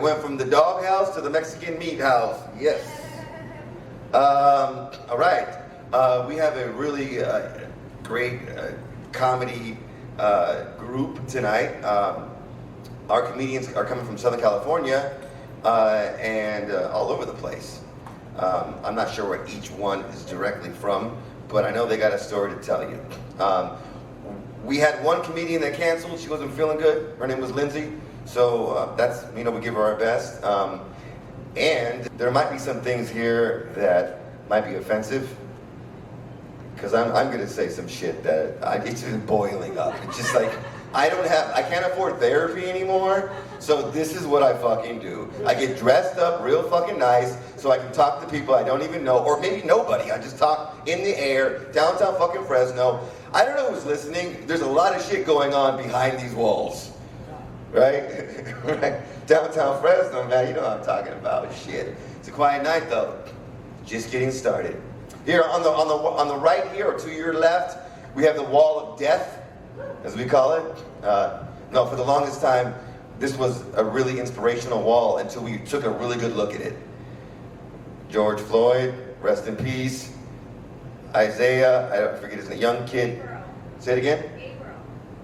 went from the doghouse to the Mexican meat house. Yes. All right. We have a really great comedy group tonight. Our comedians are coming from Southern California and all over the place. I'm not sure where each one is directly from, but I know they got a story to tell you. We had one comedian that canceled. She wasn't feeling good. Her name was Lindsay. So that's, we give her our best. And there might be some things here that might be offensive, because I'm going to say some shit that it's just boiling up. It's just like, I can't afford therapy anymore, so this is what I fucking do. I get dressed up real fucking nice so I can talk to people I don't even know, or maybe nobody. I just talk in the air, downtown fucking Fresno. I don't know who's listening. There's a lot of shit going on behind these walls, right? Right? Downtown Fresno, man, you know what I'm talking about. Shit. It's a quiet night though. Just getting started. Here on the right here, or to your left, we have the wall of death, as we call it. No, for the longest time, this was a really inspirational wall until we took a really good look at it. George Floyd, rest in peace. Isaiah, I forget his name, young kid. Say it again?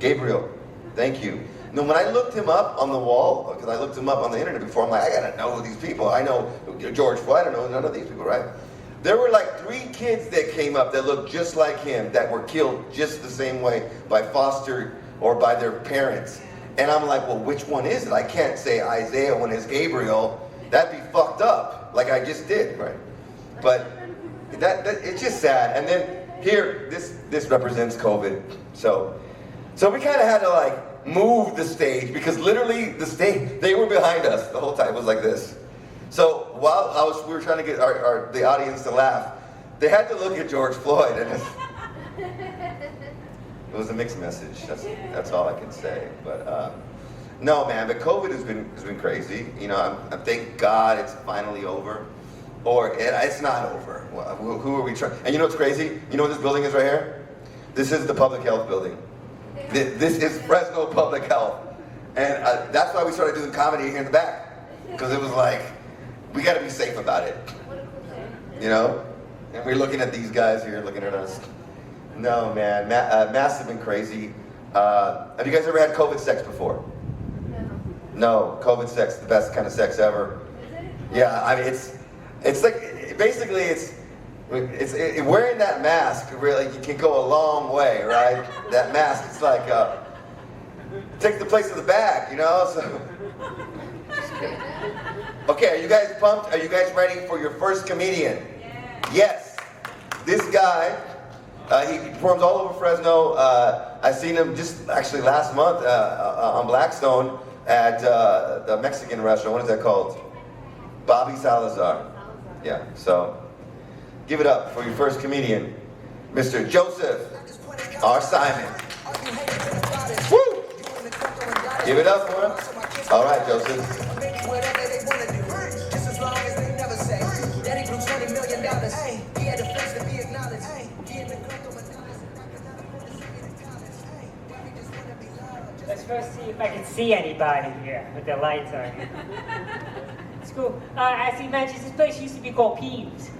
Gabriel. Thank you. Now, when I looked him up on the wall, because I looked him up on the internet before, I'm like, I gotta know these people. I know George Floyd, I don't know none of these people, right? There were like 3 kids that came up that looked just like him, that were killed just the same way by foster or by their parents. And I'm like, well, which one is it? I can't say Isaiah when it's Gabriel. That'd be fucked up, like I just did, right? But that it's just sad. And then here, this represents COVID. So we kind of had to like move the stage, because literally the stage, they were behind us the whole time. It was like this. So while we were trying to get the audience to laugh, they had to look at George Floyd, and it was a mixed message. That's all I can say. But no, man. But COVID has been crazy. I thank God it's finally over, or it's not over. Who are we trying? And you know what's crazy? You know what this building is right here? This is the public health building. This is Fresno Public Health, and that's why we started doing comedy here in the back, because it was like, we got to be safe about it, And we're looking at these guys here, looking at us. No, man, masks have been crazy. Have you guys ever had COVID sex before? No, COVID sex, the best kind of sex ever. Yeah, I mean, it's like, basically it's wearing that mask, really, you can go a long way, right? That mask, it's like, takes the place of the bag, So, just kidding. Okay, are you guys pumped? Are you guys ready for your first comedian? Yeah. Yes. This guy, he performs all over Fresno. I seen him just actually last month on Blackstone at the Mexican restaurant. What is that called? Bobby Salazar. Yeah, so give it up for your first comedian, Mr. Joseph R. Simon. Woo! Give it up for him. All right, Joseph. Let's first see if I can see anybody here with the lights on. It's cool. As he mentioned, this place used to be called Peeves.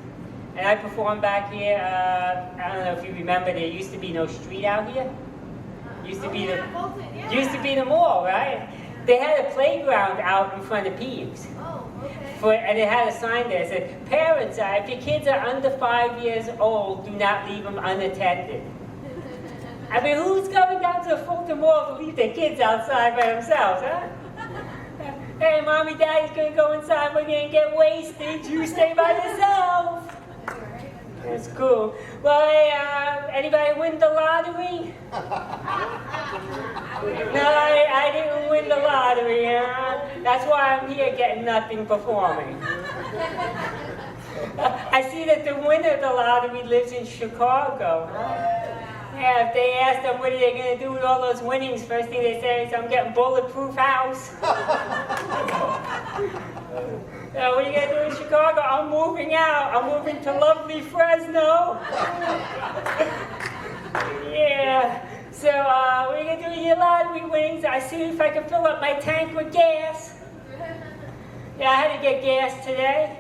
And I performed back here. I don't know if you remember, there used to be no street out here. Used to be the mall, right? They had a playground out in front of Peeves. Oh, okay. And it had a sign there that said, parents, if your kids are under 5 years old, do not leave them unattended. I mean, who's going down to the Fulton Mall to leave their kids outside by themselves, huh? Hey, mommy, daddy's gonna go inside, we're gonna get wasted, you stay by yourself. That's cool. Well, hey, anybody win the lottery? No, I didn't win the lottery, huh? That's why I'm here getting nothing performing. I see that the winner of the lottery lives in Chicago, huh? Yeah, if they ask them what are they going to do with all those winnings, first thing they say is, I'm getting bulletproof house. What are you going to do in Chicago? I'm moving out. I'm moving to lovely Fresno. Yeah. So, what are you going to do with your lottery winnings? I see if I can fill up my tank with gas. Yeah, I had to get gas today.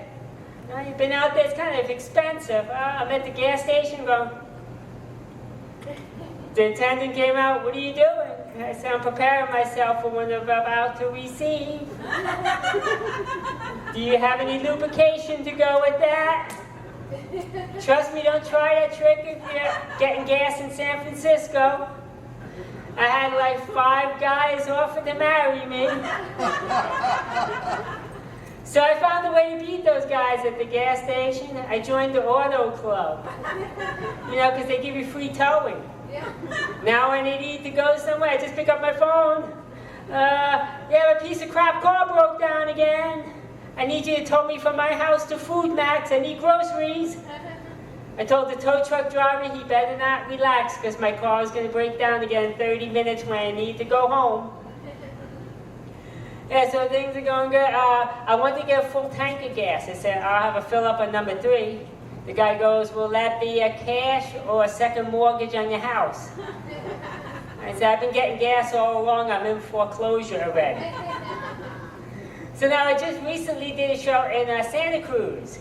You've been out there, it's kind of expensive. I'm at the gas station going, the attendant came out, what are you doing? I said, I'm preparing myself for what I'm about to receive. Do you have any lubrication to go with that? Trust me, don't try that trick if you're getting gas in San Francisco. I had like 5 guys offer to marry me. So I found a way to beat those guys at the gas station. I joined the auto club. You know, because they give you free towing. Now when I need to go somewhere, I just pick up my phone. Yeah, a piece of crap car broke down again. I need you to tow me from my house to Food Max. I need groceries. I told the tow truck driver he better not relax because my car is going to break down again in 30 minutes when I need to go home. Yeah, so things are going good. I want to get a full tank of gas. I said, I'll have a fill up on number 3. The guy goes, will that be a cash or a second mortgage on your house? I said, I've been getting gas all along. I'm in foreclosure already. So now I just recently did a show in Santa Cruz.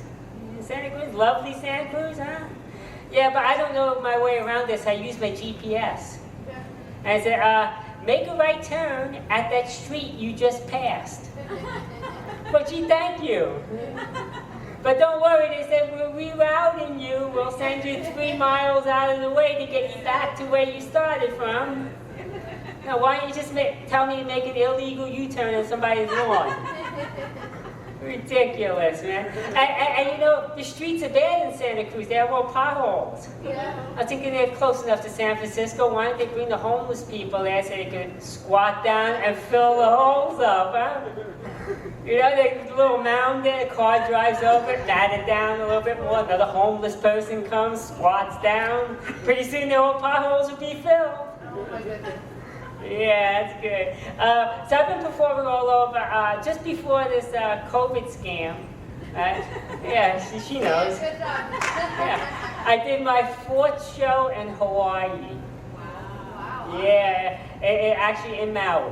Santa Cruz, lovely Santa Cruz, huh? Yeah, but I don't know my way around this. I use my GPS. And I said, make a right turn at that street you just passed. But gee, thank you. But don't worry, they said, we're rerouting you. We'll send you 3 miles out of the way to get you back to where you started from. Now, why don't you just tell me to make an illegal U-turn on somebody's lawn? Ridiculous, man. And you know, the streets are bad in Santa Cruz. They have all potholes. I'm thinking they're close enough to San Francisco. Why don't they bring the homeless people there so they can squat down and fill the holes up, huh? You know, there's a little mound there, a car drives over it, bat it down a little bit more, another homeless person comes, squats down. Pretty soon the whole potholes will be filled. Oh my goodness. Yeah, that's good. So I've been performing all over, just before this COVID scam. Yeah, she knows. Good job. Yeah. I did my 4th show in Hawaii. Wow. Yeah, actually in Maui,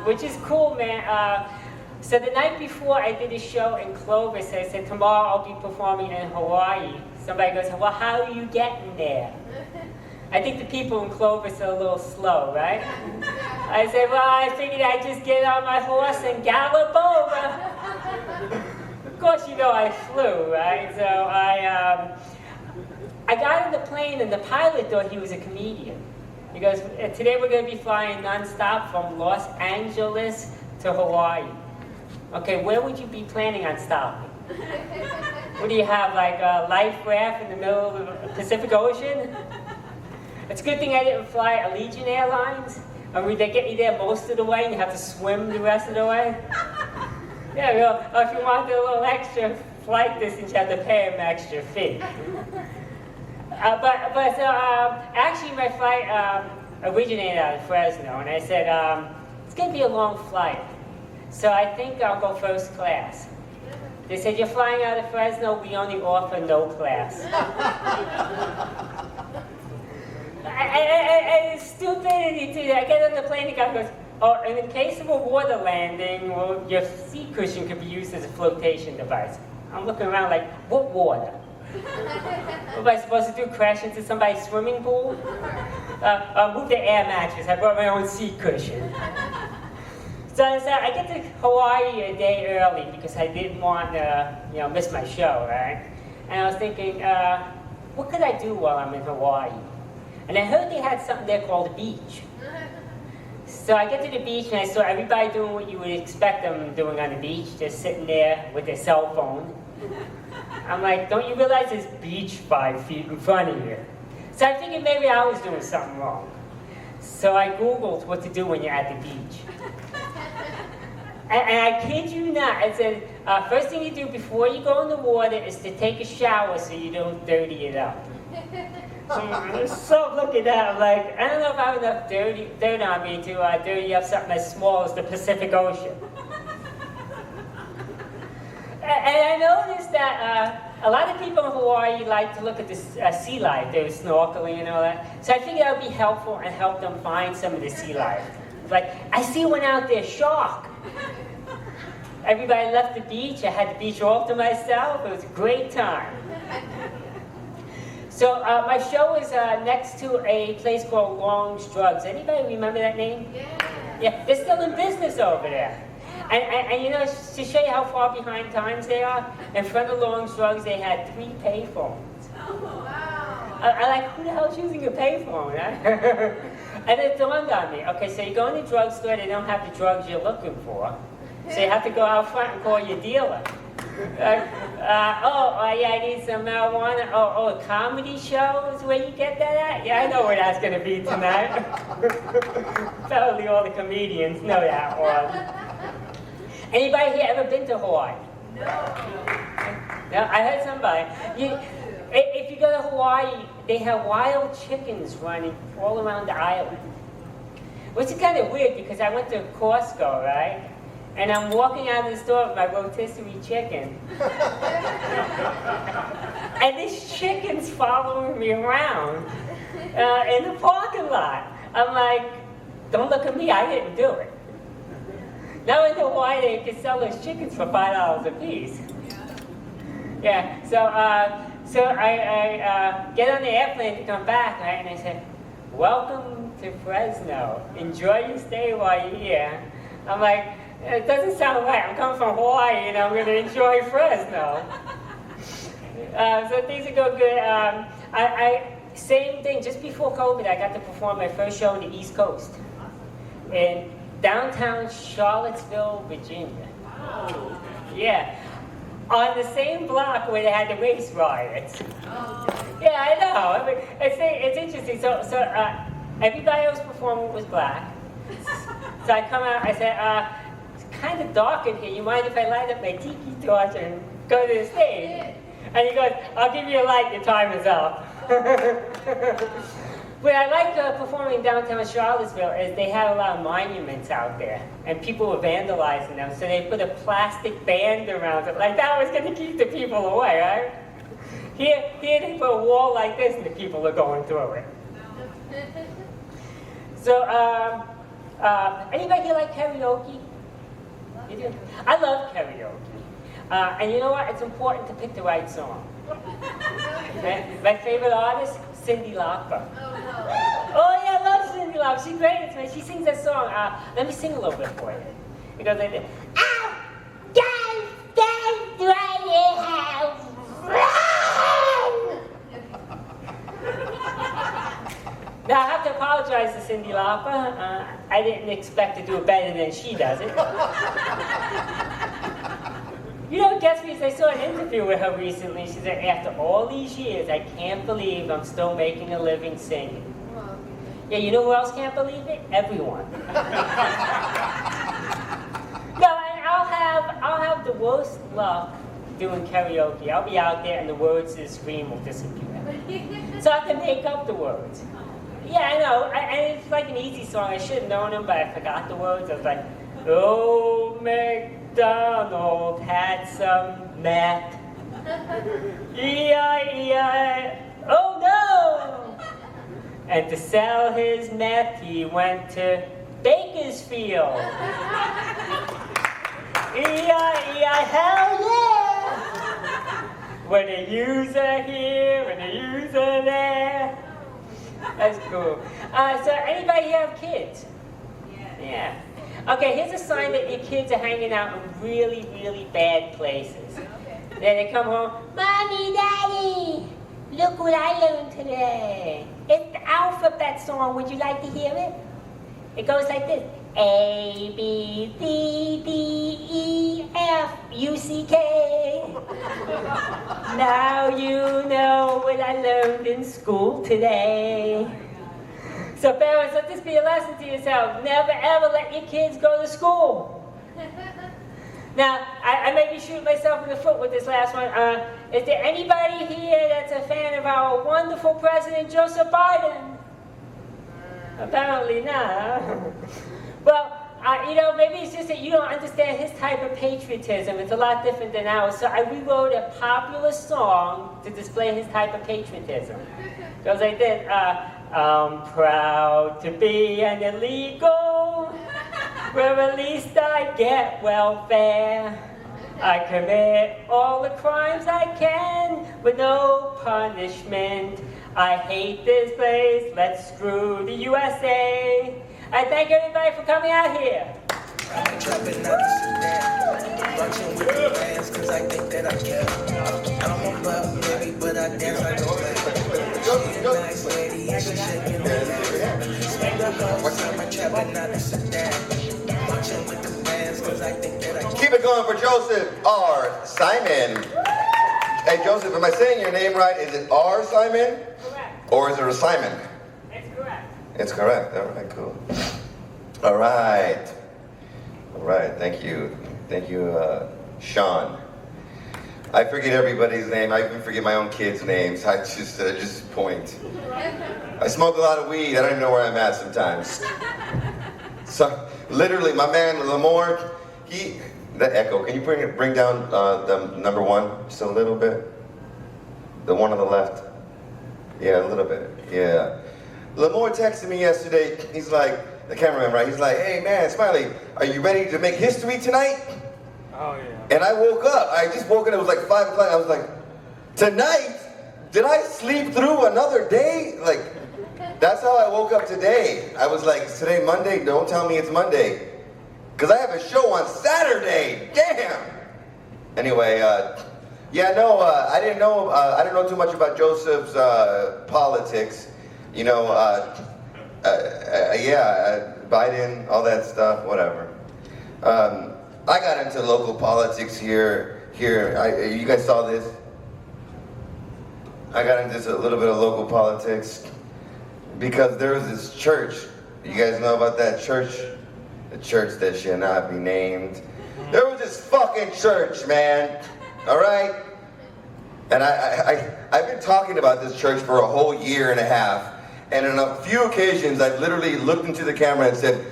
which is cool, man. So the night before I did a show in Clovis, I said, tomorrow I'll be performing in Hawaii. Somebody goes, well, how are you getting there? I think the people in Clovis are a little slow, right? I said, well, I figured I'd just get on my horse and gallop over. Of course, you know I flew, right? So I got on the plane and the pilot thought he was a comedian. He goes, today we're going to be flying nonstop from Los Angeles to Hawaii. Okay, where would you be planning on stopping? What do you have, like a life raft in the middle of the Pacific Ocean? It's a good thing I didn't fly Allegiant Airlines. I mean, they get you there most of the way and you have to swim the rest of the way. Yeah, well, if you wanted a little extra flight distance, you have to pay them extra fee. Actually, my flight originated out of Fresno, and I said, it's going to be a long flight, so I think I'll go first class. They said, you're flying out of Fresno, we only offer no class. It's stupidity too. I get on the plane, the guy goes, oh, and in case of a water landing, well, your seat cushion could be used as a flotation device. I'm looking around like, what water? What am I supposed to do, crash into somebody's swimming pool? Move the air mattress, I brought my own seat cushion. So I get to Hawaii a day early because I didn't want to miss my show, right? And I was thinking, what could I do while I'm in Hawaii? And I heard they had something there called a beach. So I get to the beach and I saw everybody doing what you would expect them doing on the beach, just sitting there with their cell phone. I'm like, don't you realize there's beach 5 feet in front of you? So I figured maybe I was doing something wrong. So I Googled what to do when you're at the beach. And I kid you not, it said, first thing you do before you go in the water is to take a shower so you don't dirty it up. So look at that, I'm like, I don't know if I have enough dirt on me to dirty up something as small as the Pacific Ocean. And I noticed that a lot of people in Hawaii like to look at the sea life. They were snorkeling and all that. So I figured that would be helpful and help them find some of the sea life. Like, I see one out there, shark. Everybody left the beach. I had the beach all to myself. It was a great time. So my show is next to a place called Long's Drugs. Anybody remember that name? Yeah, they're still in business over there. And you know, to show you how far behind times they are, in front of Long's Drugs, they had 3 payphones. I like, who the hell's using a payphone? Huh? And it dawned on me, okay, so you go in the drugstore, they don't have the drugs you're looking for. So you have to go out front and call your dealer. Yeah, I need some marijuana. Oh, a comedy show is where you get that at? Yeah, I know where that's going to be tonight. Probably all the comedians know that one. Anybody here ever been to Hawaii? No. No, I heard somebody. If you go to Hawaii, they have wild chickens running all around the island. Which is kind of weird because I went to Costco, right? And I'm walking out of the store with my rotisserie chicken. And this chicken's following me around in the parking lot. I'm like, don't look at me, I didn't do it. Now I know why they could sell those chickens for $5 a piece. Yeah, so I get on the airplane to come back, right? And I said, welcome to Fresno. Enjoy your stay while you're here. I'm like, it doesn't sound right. I'm coming from Hawaii and I'm going to enjoy Fresno. So things are going good. Same thing, just before COVID, I got to perform my first show on the East Coast. In downtown Charlottesville, Virginia. Yeah. On the same block where they had the race riots. Yeah, I know. I mean, it's interesting. So everybody I was performing was black. So I come out, I said, it's kind of dark in here. You mind if I light up my tiki torch and go to the stage? And he goes, I'll give you a light, your time is up. What I like performing downtown Charlottesville is they had a lot of monuments out there, and people were vandalizing them, so they put a plastic band around it, like that was going to keep the people away, right? Here they put a wall like this, and the people are going through it. So, anybody here like karaoke? You do? I love karaoke. And you know what? It's important to pick the right song. My favorite artist, Cyndi Lauper. Oh yeah, I love Cyndi Lauper. She's great. She sings that song. Let me sing a little bit for you. It goes like this. Now I have to apologize to Cyndi Lauper. I didn't expect to do it better than she does it. You know what gets me is I saw an interview with her recently. She said, after all these years, I can't believe I'm still making a living singing. Yeah, you know who else can't believe it? Everyone. No, and I'll have the worst luck doing karaoke. I'll be out there and the words to the scream will disappear. So I have to make up the words. Yeah, I know, and it's like an easy song. I should have known them, but I forgot the words. I was like, oh, MacDonald had some meth. E-I-E-I, oh no! And to sell his meth, he went to Bakersfield. E-I-E-I, hell yeah! With a user here, and a user there. That's cool. So anybody here have kids? Yeah. Okay, here's a sign that your kids are hanging out in really, really bad places. Then they come home, Mommy, Daddy, look what I learned today. It's the alphabet song. Would you like to hear it? It goes like this. A, B, C, D, E, F, U, C, K. Now you know what I learned in school today. So parents, let this be a lesson to yourself. Never ever let your kids go to school. Now, I may be shooting myself in the foot with this last one. Is there anybody here that's a fan of our wonderful President Joseph Biden? Apparently not, huh? Well, you know, maybe it's just that you don't understand his type of patriotism. It's a lot different than ours. So I rewrote a popular song to display his type of patriotism. It goes like this. I'm proud to be an illegal. Well, at least I get welfare. I commit all the crimes I can with no punishment. I hate this place, let's screw the USA. I thank everybody for coming out here. I'm trapping out the Sudan, marching with the bands, cause I think that I can. I'm a buff baby, but I dance like a man. She a nice lady, and she shaking her ass. Swing the hoes, I'm trapping out the Sudan, marching with the bands, cause I think that I can. Keep it going for Joseph R. Simon. Hey Joseph, am I saying your name right? Is it R. Simon? Correct. Or is it a Simon? It's correct. It's correct. All right, cool. All right. All right, thank you. Thank you, Sean. I forget everybody's name. I even forget my own kids' names. I just point. I smoke a lot of weed. I don't even know where I'm at sometimes. So, literally, my man, Lamore, that echo, can you bring down the number one just a little bit? The one on the left. Yeah, a little bit, yeah. Lamore texted me yesterday. He's like, the cameraman, right? He's like, hey man, Smiley, are you ready to make history tonight? Oh yeah. And I woke up. I just woke up. It was like 5 o'clock. I was like, tonight? Did I sleep through another day? Like, that's how I woke up today. I was like, is today Monday? Don't tell me it's Monday. Because I have a show on Saturday. Damn. Anyway, yeah, no, I didn't know too much about Joseph's politics. You know, Biden, all that stuff, whatever. I got into local politics here. You guys saw this? I got into a little bit of local politics because there was this church. You guys know about that church? The church that should not be named. There was this fucking church, man. All right? And I've been talking about this church for a whole year and a half. And on a few occasions, I've literally looked into the camera and said,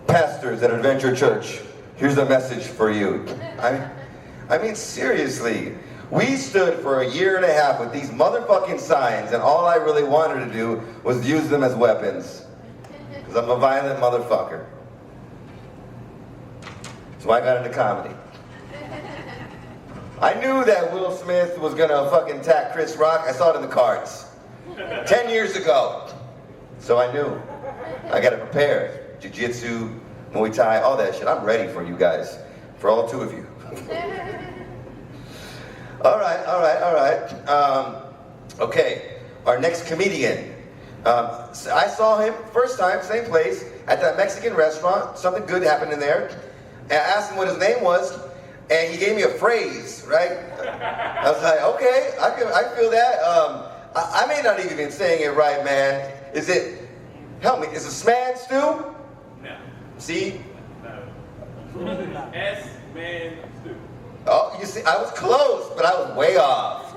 pastors at Adventure Church, here's a message for you. I mean, seriously. We stood for a year and a half with these motherfucking signs, and all I really wanted to do was use them as weapons. Because I'm a violent motherfucker. So I got into comedy. I knew that Will Smith was gonna fucking attack Chris Rock. I saw it in the cards. 10 years ago. So I knew. I gotta prepare. Jiu-jitsu, Muay Thai, all that shit. I'm ready for you guys. For all two of you. All right. Okay, our next comedian. I saw him first time, same place, at that Mexican restaurant. Something good happened in there. And I asked him what his name was, and he gave me a phrase, right? I was like, okay, I feel that. I may not even be saying it right, man. Is it, help me, is it S.Manstew? No. See? No. S.Manstew. Oh, you see, I was close, but I was way off.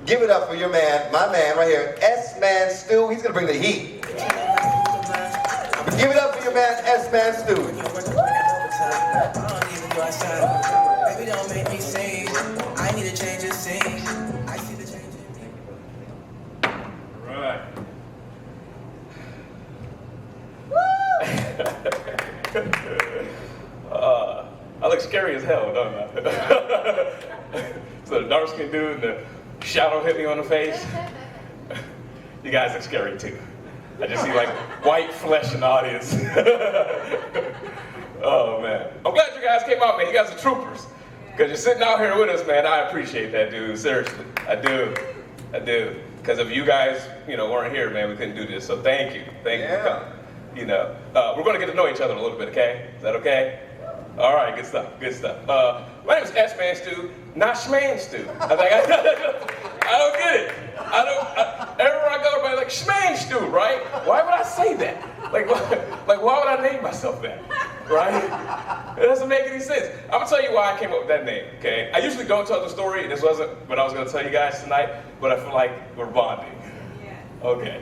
Give it up for your man, my man right here, S.Manstew. He's gonna bring the heat. Give it up for your man, S.Manstew. Baby, don't make me sing. I need to change the scene. I see the change in me. Right. I look scary as hell, don't I? So the dark-skinned dude and the shadow hit me on the face. You guys look scary too. I just see like white flesh in the audience. Oh man. I'm glad you guys came out, man. You guys are troopers. Because you're sitting out here with us, man. I appreciate that, dude. Seriously. I do. Because if you guys, weren't here, man, we couldn't do this. So thank you. Thank you for coming. We're going to get to know each other a little bit, okay? Is that okay? All right, good stuff. My name is S.Manstew, not S.Manstew. I don't get it. Everywhere I go, everybody's like, S.Manstew, right? Why would I say that? Like, why would I name myself that? Right? It doesn't make any sense. I'm gonna tell you why I came up with that name, okay? I usually don't tell the story, and this wasn't what I was gonna tell you guys tonight, but I feel like we're bonding. Okay.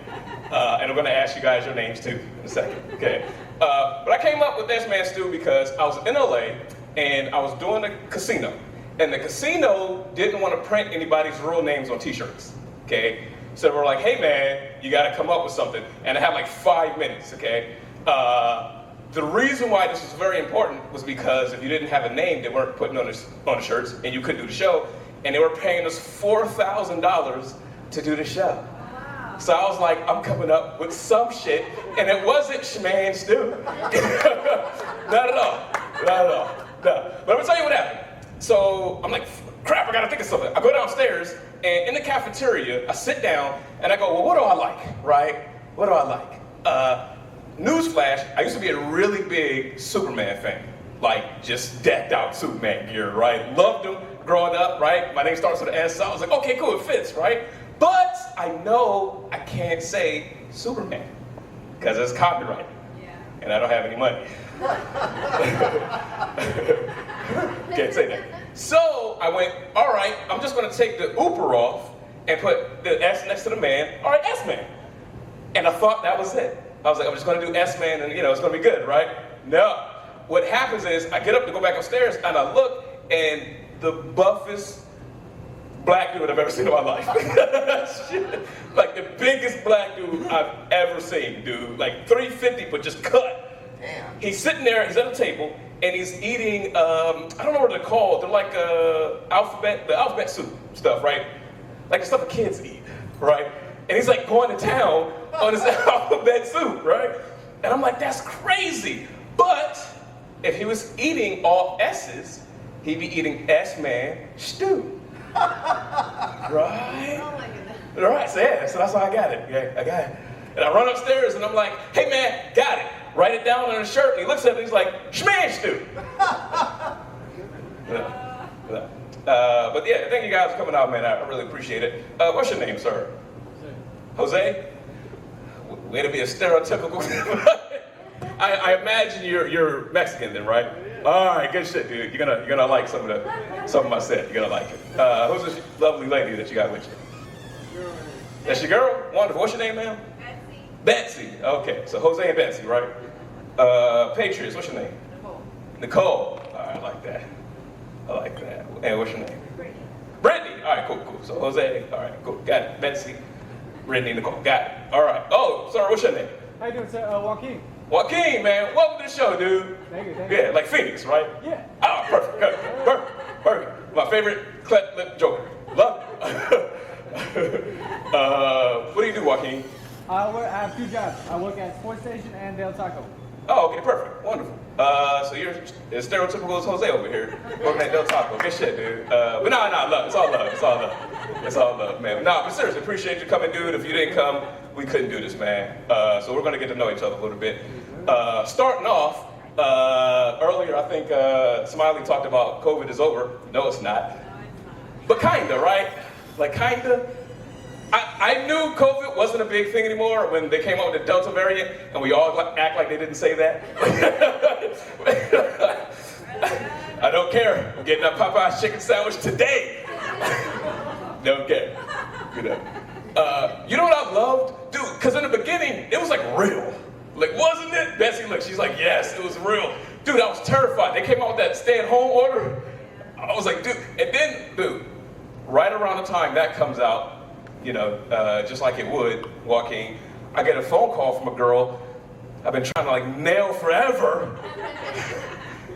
And I'm gonna ask you guys your names too in a second, okay? But I came up with S.Manstew because I was in LA, and I was doing a casino. And the casino didn't want to print anybody's real names on t-shirts, okay? So we're like, hey man, you gotta come up with something. And I had like 5 minutes, okay? The reason why this was very important was because if you didn't have a name, they weren't putting on the shirts, and you couldn't do the show, and they were paying us $4,000 to do the show. Wow. So I was like, I'm coming up with some shit, and it wasn't S.Manstew. Not at all. Not at all. No. But I'm gonna tell you what happened. So I'm like, crap, I gotta think of something. I go downstairs, and in the cafeteria, I sit down, and I go, well, what do I like, right? What do I like? Newsflash, I used to be a really big Superman fan. Like, just decked out Superman gear, right? Loved him growing up, right? My name starts with an S, so I was like, okay, cool, it fits, right? But I know I can't say Superman, because it's copyrighted, and I don't have any money. Can't say that. So I went, all right, I'm just gonna take the Uber off and put the S next to the man, all right, S-Man. And I thought that was it. I was like, I'm just gonna do S-Man and it's gonna be good, right? No. What happens is, I get up to go back upstairs and I look, and the buffest black dude I've ever seen in my life. Like the biggest black dude I've ever seen, dude. Like 350, but just cut. Damn. He's sitting there, he's at a table, and he's eating, I don't know what they're called. They're like the alphabet soup stuff, right? Like the stuff the kids eat, right? And he's like going to town on his alphabet soup, right? And I'm like, that's crazy. But if he was eating all S's, he'd be eating S-Man stew. Right? Oh my goodness. Right, so yeah, so that's how I got it. Yeah, I got it. And I run upstairs and I'm like, hey man, got it. Write it down on his shirt. And he looks at me and he's like, S.Manstew. But yeah, thank you guys for coming out, man. I really appreciate it. What's your name, sir? Jose? Way to be a stereotypical. I imagine you're Mexican then, right? All right, good shit, dude. You're gonna like some of my set. You're gonna like it. Who's this lovely lady that you got with you? That's your girl? Wonderful. What's your name, ma'am? Betsy. Okay, so Jose and Betsy, right? Patriots. What's your name? Nicole. All right, I like that. I like that. And what's your name? Brittany. All right, cool. So Jose. All right, cool. Got it. Betsy. Brittany, Nicole. Got it. All right. Oh, sorry. What's your name? How you doing, sir? Joaquin. Joaquin, man. Welcome to the show, dude. Thank you. Yeah, like Phoenix, right? Yeah. Oh, perfect. Good. Perfect. My favorite cleft lip joker. Love it. What do you do, Joaquin? I have two jobs. I work at Sports Station and Del Taco. Oh, okay, perfect. Wonderful. So you're as stereotypical as Jose over here, working at Del Taco. Good shit, dude. But no, love. It's all love. It's all love. It's all love, man. No, but seriously, appreciate you coming, dude. If you didn't come, we couldn't do this, man. So we're gonna get to know each other a little bit. Starting off, earlier I think Smiley talked about COVID is over. No, it's not. But kinda, right? Like kinda. I knew COVID wasn't a big thing anymore when they came out with the Delta variant, and we all act like they didn't say that. I don't care. I'm getting that Popeye's chicken sandwich today. Don't care. You know what I loved? Dude, because in the beginning, it was like real. Like, wasn't it? Betsy, look, she's like, yes, it was real. Dude, I was terrified. They came out with that stay-at-home order. I was like, dude. And then, dude, right around the time that comes out, just like it would, Joaquin, I get a phone call from a girl I've been trying to like nail forever.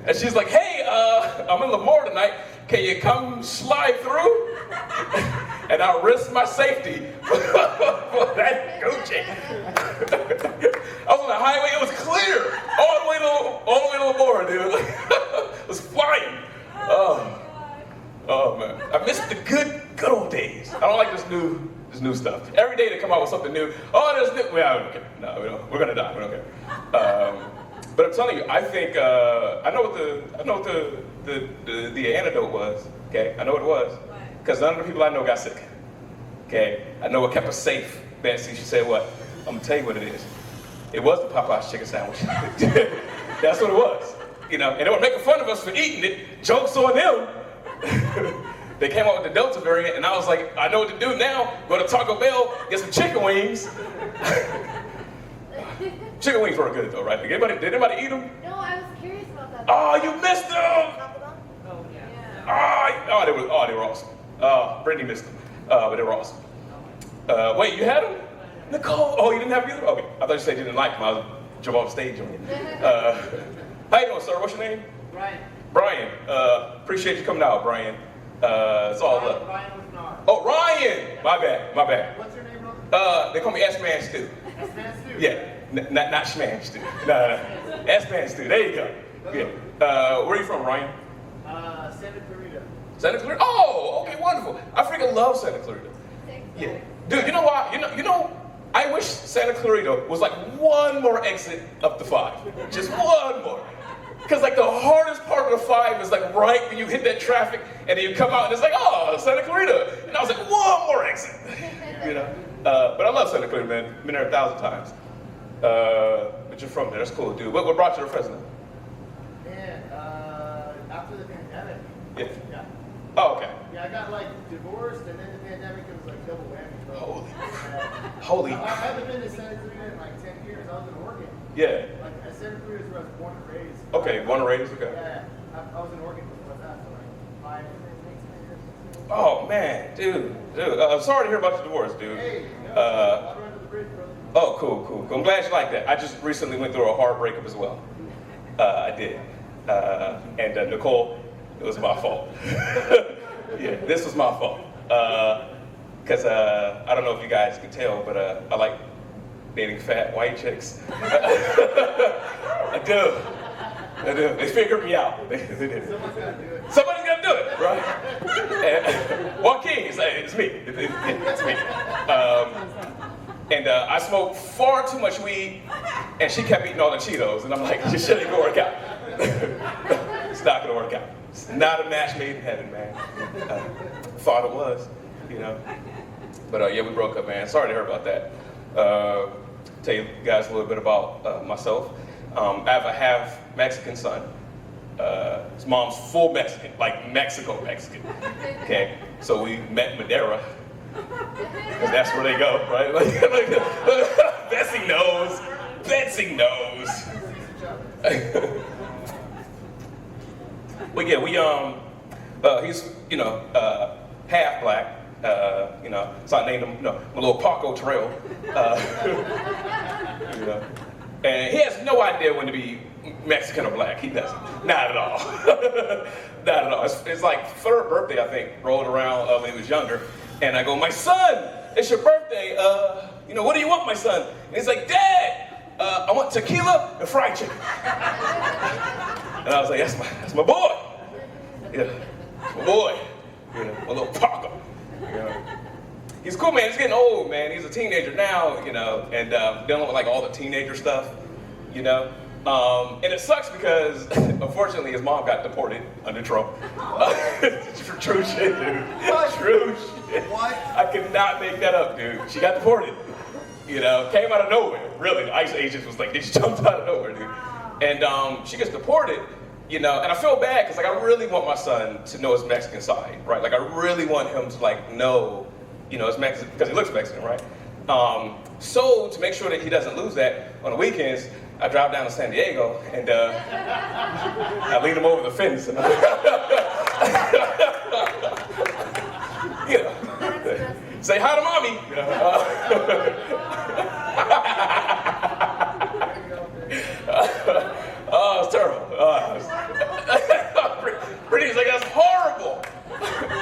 And she's like, hey, I'm in Lamar tonight. Can you come slide through? And I risked my safety for that Gucci. I was on the highway, it was clear. All the way to Lamar, dude. It was flying. Oh man. I missed the good old days. I don't like this new stuff. Every day they come out with something new. Oh, there's new. Well, I don't care. No, we don't. We're gonna die. We don't care. But I'm telling you, I think I know what the antidote was. Okay, I know what it was. Because none of the people I know got sick. Okay, I know what kept us safe. Betsy, she said what? I'm gonna tell you what it is. It was the Popeye's chicken sandwich. That's what it was. And they were making fun of us for eating it. Jokes on them. They came out with the Delta variant, and I was like, I know what to do now. Go to Taco Bell, get some chicken wings. Chicken wings were good though, right? Did anybody eat them? No, I was curious about that. Oh, you missed them! Oh, yeah. They were awesome. Brittany missed them, but they were awesome. Wait, you had them? Nicole? Oh, you didn't have them either? Okay, I thought you said you didn't like them. jump off stage on you. How you doing, sir? What's your name? Brian. Brian. Appreciate you coming out, Brian. It's all up. Ryan with an R. Oh, Ryan! My bad, my bad. What's your name, brother? They call me S.Manstew. S.Manstew. Yeah, not Schmanstew. No. S.Manstew, there you go. Yeah. Where are you from, Ryan? Santa Clarita. Santa Clarita? Oh, okay, wonderful. I freaking love Santa Clarita. Yeah. Dude, you know why? You know, I wish Santa Clarita was like one more exit up the 5. Just one more. Because like the hardest part of the 5 is like right when you hit that traffic and then you come out and it's like, oh, Santa Clarita. And I was like, one more exit. You know? But I love Santa Clarita, man. Been there 1,000 times. But you're from there, that's cool, dude. What brought you to Fresno? Man, after the pandemic. Yeah. Yeah. Oh, okay. Yeah, I got like divorced and then the pandemic, it was like double whammy. Bro. Holy. I haven't been to Santa Clarita in like 10 years. I was in Oregon. Yeah. Like Santa Clarita is where I was born and raised. Okay, born and raised, okay. Yeah, I was in Oregon before that for like 5 years. Oh man, dude. I'm sorry to hear about your divorce, dude. Hey, Uh, water under the bridge, brother. Oh, cool. I'm glad you like that. I just recently went through a hard breakup as well. I did. And Nicole, it was my fault. Yeah, this was my fault. Because I don't know if you guys can tell, but I like dating fat white chicks. I do. They figured me out. They did. Somebody's gonna do it, right? And Joaquin, it's me. It's me. And I smoked far too much weed, and she kept eating all the Cheetos, and I'm like, this shit ain't gonna work out. It's not gonna work out. It's not a match made in heaven, man. Thought it was, you know. But yeah, we broke up, man. Sorry to hear about that. Tell you guys a little bit about myself. I have a half Mexican son. His mom's full Mexican, like Mexican. Okay, so we met in Madera. Because that's where they go, right? Like, Betsy knows. But yeah, he's, half black, so I named him, my little Paco Terrell. And he has no idea when to be Mexican or black. He doesn't. Not at all. Not at all. It's like 3rd birthday, I think, rolled around when he was younger. And I go, my son, it's your birthday. What do you want, my son? And he's like, Dad, I want tequila and fried chicken. And I was like, that's my boy. Yeah, that's my boy. My little Paco. He's cool, man. He's getting old, man. He's a teenager now, and dealing with like all the teenager stuff, And it sucks because, unfortunately, his mom got deported under Trump. True shit, dude. True shit. What? I could not make that up, dude. She got deported. Came out of nowhere. Really, the ICE agents was like, they just jumped out of nowhere, dude. And she gets deported, and I feel bad because, like, I really want my son to know his Mexican side, right? Like, I really want him to, like, know, his Mexican, because he looks Mexican, right? So to make sure that he doesn't lose that on the weekends, I drive down to San Diego and I lean him over the fence and say hi to mommy. Oh, it's terrible. Brittany's like, that's horrible.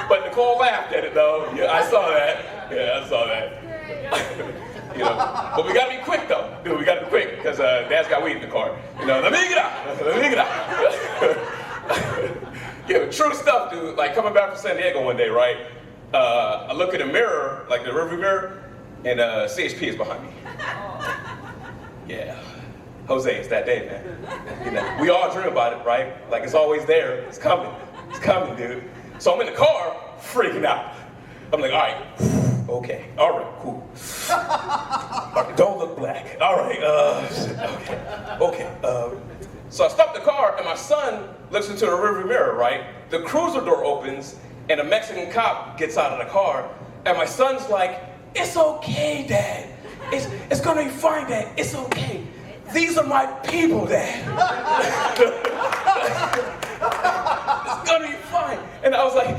But Nicole laughed at it though. Yeah, I saw that. But we gotta be quick though. Dude, we gotta be quick because Dad's got weed in the car. Let me get out. Yeah, true stuff, dude. Like coming back from San Diego one day, right? I look in the mirror, like the rearview mirror, and CHP is behind me. Yeah. Jose, it's that day, man. We all dream about it, right? Like it's always there. It's coming, dude. So I'm in the car, freaking out. I'm like, all right, okay, all right, cool. All right, don't look black. All right, okay. So I stop the car, and my son looks into the rearview mirror, right? The cruiser door opens, and a Mexican cop gets out of the car, and my son's like, it's okay, Dad. It's gonna be fine, Dad. It's okay. These are my people, Dad. It's gonna be fine. And I was like,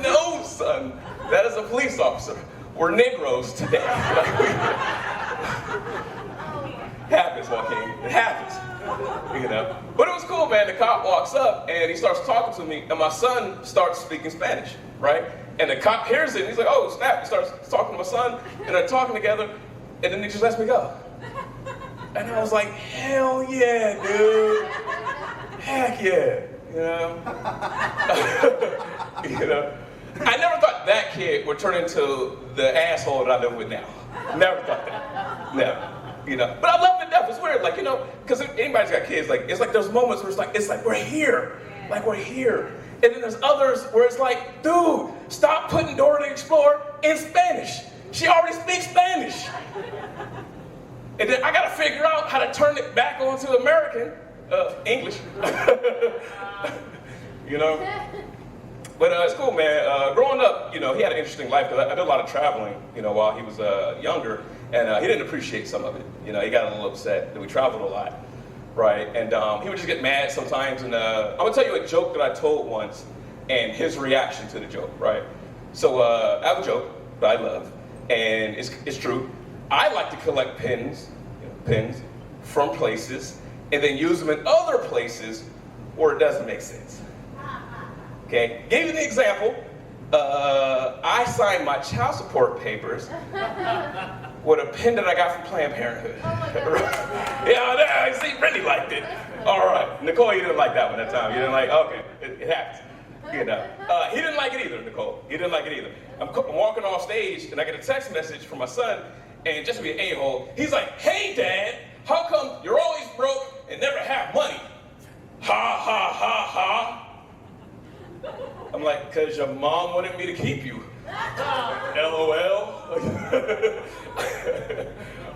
no, son. That is a police officer. We're Negroes today. Happens, Joaquin. It happens. You know. But it was cool, man. The cop walks up and he starts talking to me, and my son starts speaking Spanish, right? And the cop hears it, and he's like, oh, snap. He starts talking to my son, and they're talking together, and then he just lets me go. And I was like, hell yeah, dude. Heck yeah. You know? You know? I never thought that kid would turn into the asshole that I live with now. Never thought that. Never. You know? But I love it to death. It's weird, like, you know, because if anybody's got kids, like, it's like there's moments where it's like we're here. Like, we're here. And then there's others where it's like, dude, stop putting Dora the Explorer in Spanish. She already speaks Spanish. And then I gotta figure out how to turn it back onto American, English. You know? But it's cool, man. Growing up, you know, he had an interesting life because I did a lot of traveling, you know, while he was younger, and he didn't appreciate some of it. You know, he got a little upset that we traveled a lot, right? And he would just get mad sometimes. And I'm gonna tell you a joke that I told once, and his reaction to the joke, right? So I have a joke that I love, and it's true. I like to collect pins from places, and then use them in other places where it doesn't make sense. Okay, gave you the example. I signed my child support papers with a pen that I got from Planned Parenthood. Oh my God. Yeah, see, Brittany liked it. All right, Nicole, you didn't like that one that time. You didn't like, okay, it happens. You know, he didn't like it either, Nicole. He didn't like it either. I'm walking off stage and I get a text message from my son, and just to be an a-hole, he's like, hey, Dad, how come you're always broke and never have money? Ha, ha, ha, ha. I'm like, because your mom wanted me to keep you. LOL.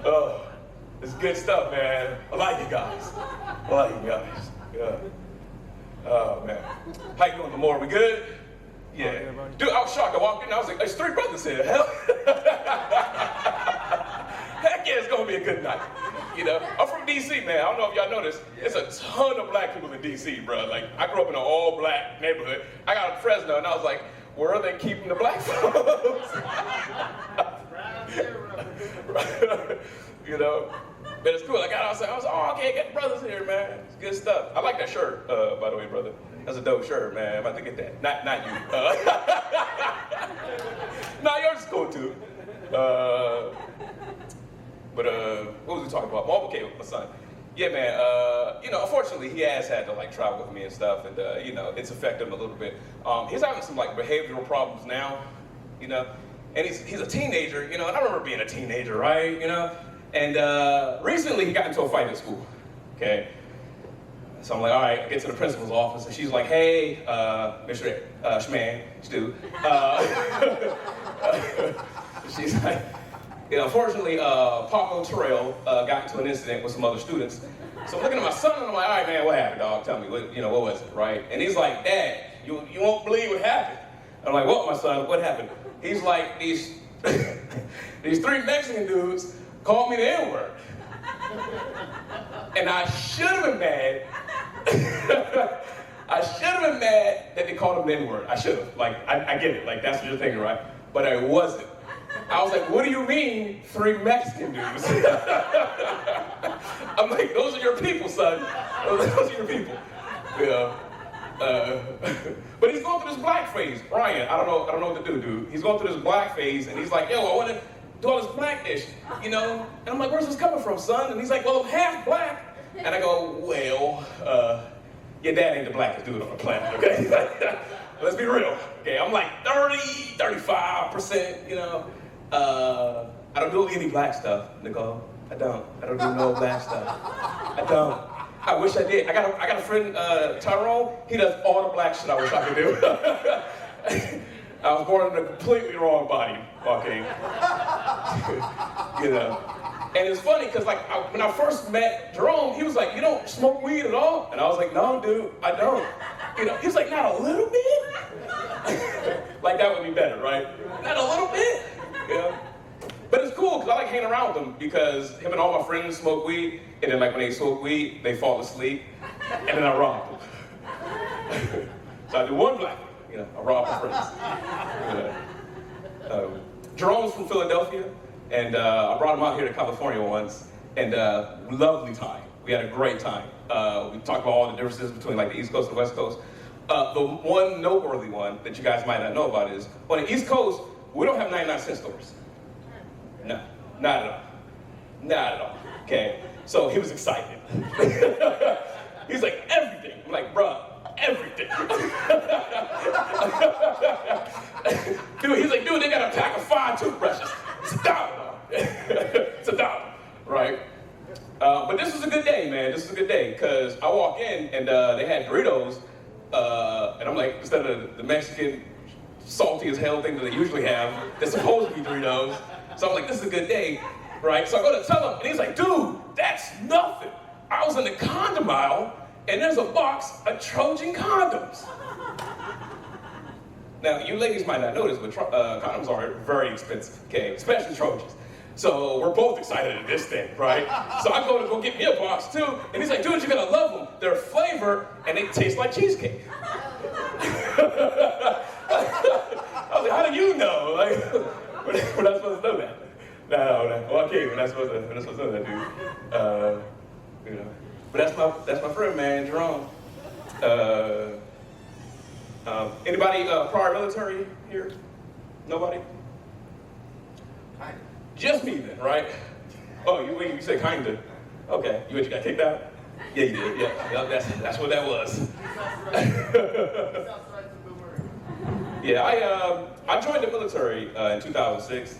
Oh, it's good stuff, man. I like you guys. I like you guys. Yeah. Oh, man. How you doing, Lamar? We good? Yeah. Dude, I was shocked. I walked in, I was like, there's 3 brothers here. Hell. Heck yeah, it's going to be a good night. You know, I'm from D.C., man. I don't know if y'all know this. There's a ton of black people in D.C., bro. Like, I grew up in an all-black neighborhood. I got to Fresno, and I was like, where are they keeping the black folks? You know? But it's cool. I got outside. I was like, oh, okay, got the brothers here, man. It's good stuff. I like that shirt, by the way, brother. That's a dope shirt, man. I'm about to get that. Not you. No, yours is cool, too. But what was we talking about? Well, okay, with my son. Yeah, man. You know, unfortunately, he has had to like travel with me and stuff, and you know, it's affected him a little bit. He's having some like behavioral problems now, you know, and he's a teenager, you know, and I remember being a teenager, right, you know, and recently he got into a fight at school, okay. So I'm like, all right, I get to the principal's office, and she's like, hey, Mr. S.Manstew. She's like, yeah, unfortunately, Paco Terrell got into an incident with some other students. So I'm looking at my son, and I'm like, all right, man, what happened, dog? Tell me, what was it, right? And he's like, Dad, you won't believe what happened. I'm like, what, my son? What happened? He's like, these 3 Mexican dudes called me the N-word. And I should have been mad. I should have been mad that they called him the N-word. I should have. Like, I get it. Like, that's what you're thinking, right? But I wasn't. I was like, what do you mean 3 Mexican dudes? I'm like, those are your people, son. Those are your people. Yeah. But he's going through this black phase. Brian, I don't know what to do, dude. He's going through this black phase, and he's like, yo, I want to do all this black-ish, you know? And I'm like, where's this coming from, son? And he's like, well, I'm half black. And I go, well, your dad ain't the blackest dude on the planet, okay? Let's be real, okay? I'm like 35%, you know? I don't do any black stuff, Nicole. I don't do no black stuff. I don't. I wish I did. I got a friend, Tyrone. He does all the black shit I wish I could do. I was born in a completely wrong body, okay? You know. And it's funny because like when I first met Jerome, he was like, "You don't smoke weed at all?" And I was like, "No, dude, I don't." You know, he was like, "Not a little bit?" Like that would be better, right? Not a little bit. Yeah. But it's cool because I like hanging around with him because him and all my friends smoke weed, and then like when they smoke weed, they fall asleep, and then I rob them. So I do one black, you know, I rob my friends. Jerome's from Philadelphia, and I brought him out here to California once, and lovely time. We had a great time. We talked about all the differences between like the East Coast and the West Coast. The one noteworthy one that you guys might not know about is, on the East Coast, we don't have 99-cent stores. No, not at all. Not at all, okay? So he was excited. He's like, everything. I'm like, bruh, everything. Dude, he's like, dude, they got a pack of 5 toothbrushes. It's $1. It's $1, right? But this was a good day, man. This was a good day, because I walk in and they had Doritos, and I'm like, instead of the Mexican salty as hell thing that they usually have, that's supposed to be Doritos. So I'm like, this is a good day, right? So I go to tell him, and he's like, dude, that's nothing. I was in the condom aisle, and there's a box of Trojan condoms. Now, you ladies might not know this, but condoms are very expensive, okay? Especially Trojans. So we're both excited at this thing, right? So I go to go get me a box too, and he's like, dude, you're gonna love them. They're flavor, and they taste like cheesecake. I was like, how do you know? Like, we're not supposed to know that. No, okay, we're not supposed to know that, dude. You know, but that's my friend, man, Jerome. Anybody prior military here? Nobody? Just me then, right? Oh, you said kinda. Okay, you got kicked out? Yeah, you did. Yeah, that's what that was. Yeah, I joined the military in 2006,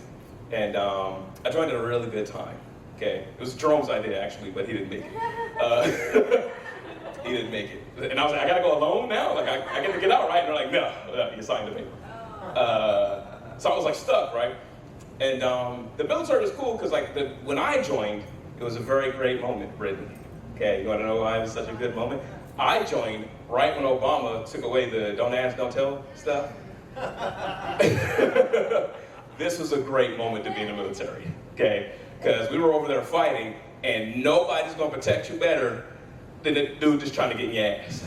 and I joined at a really good time. Okay, it was Jerome's idea actually, but he didn't make it. He didn't make it, and I was like, I gotta go alone now. Like I get to get out, right? And they're like, no, you signed the paper. So I was like stuck, right? And the military was cool because like when I joined, it was a very great moment, Brittany. Okay, you want to know why it was such a good moment? I joined right when Obama took away the don't ask, don't tell stuff. This was a great moment to be in the military, okay? Because we were over there fighting, and nobody's gonna protect you better than the dude just trying to get in your ass.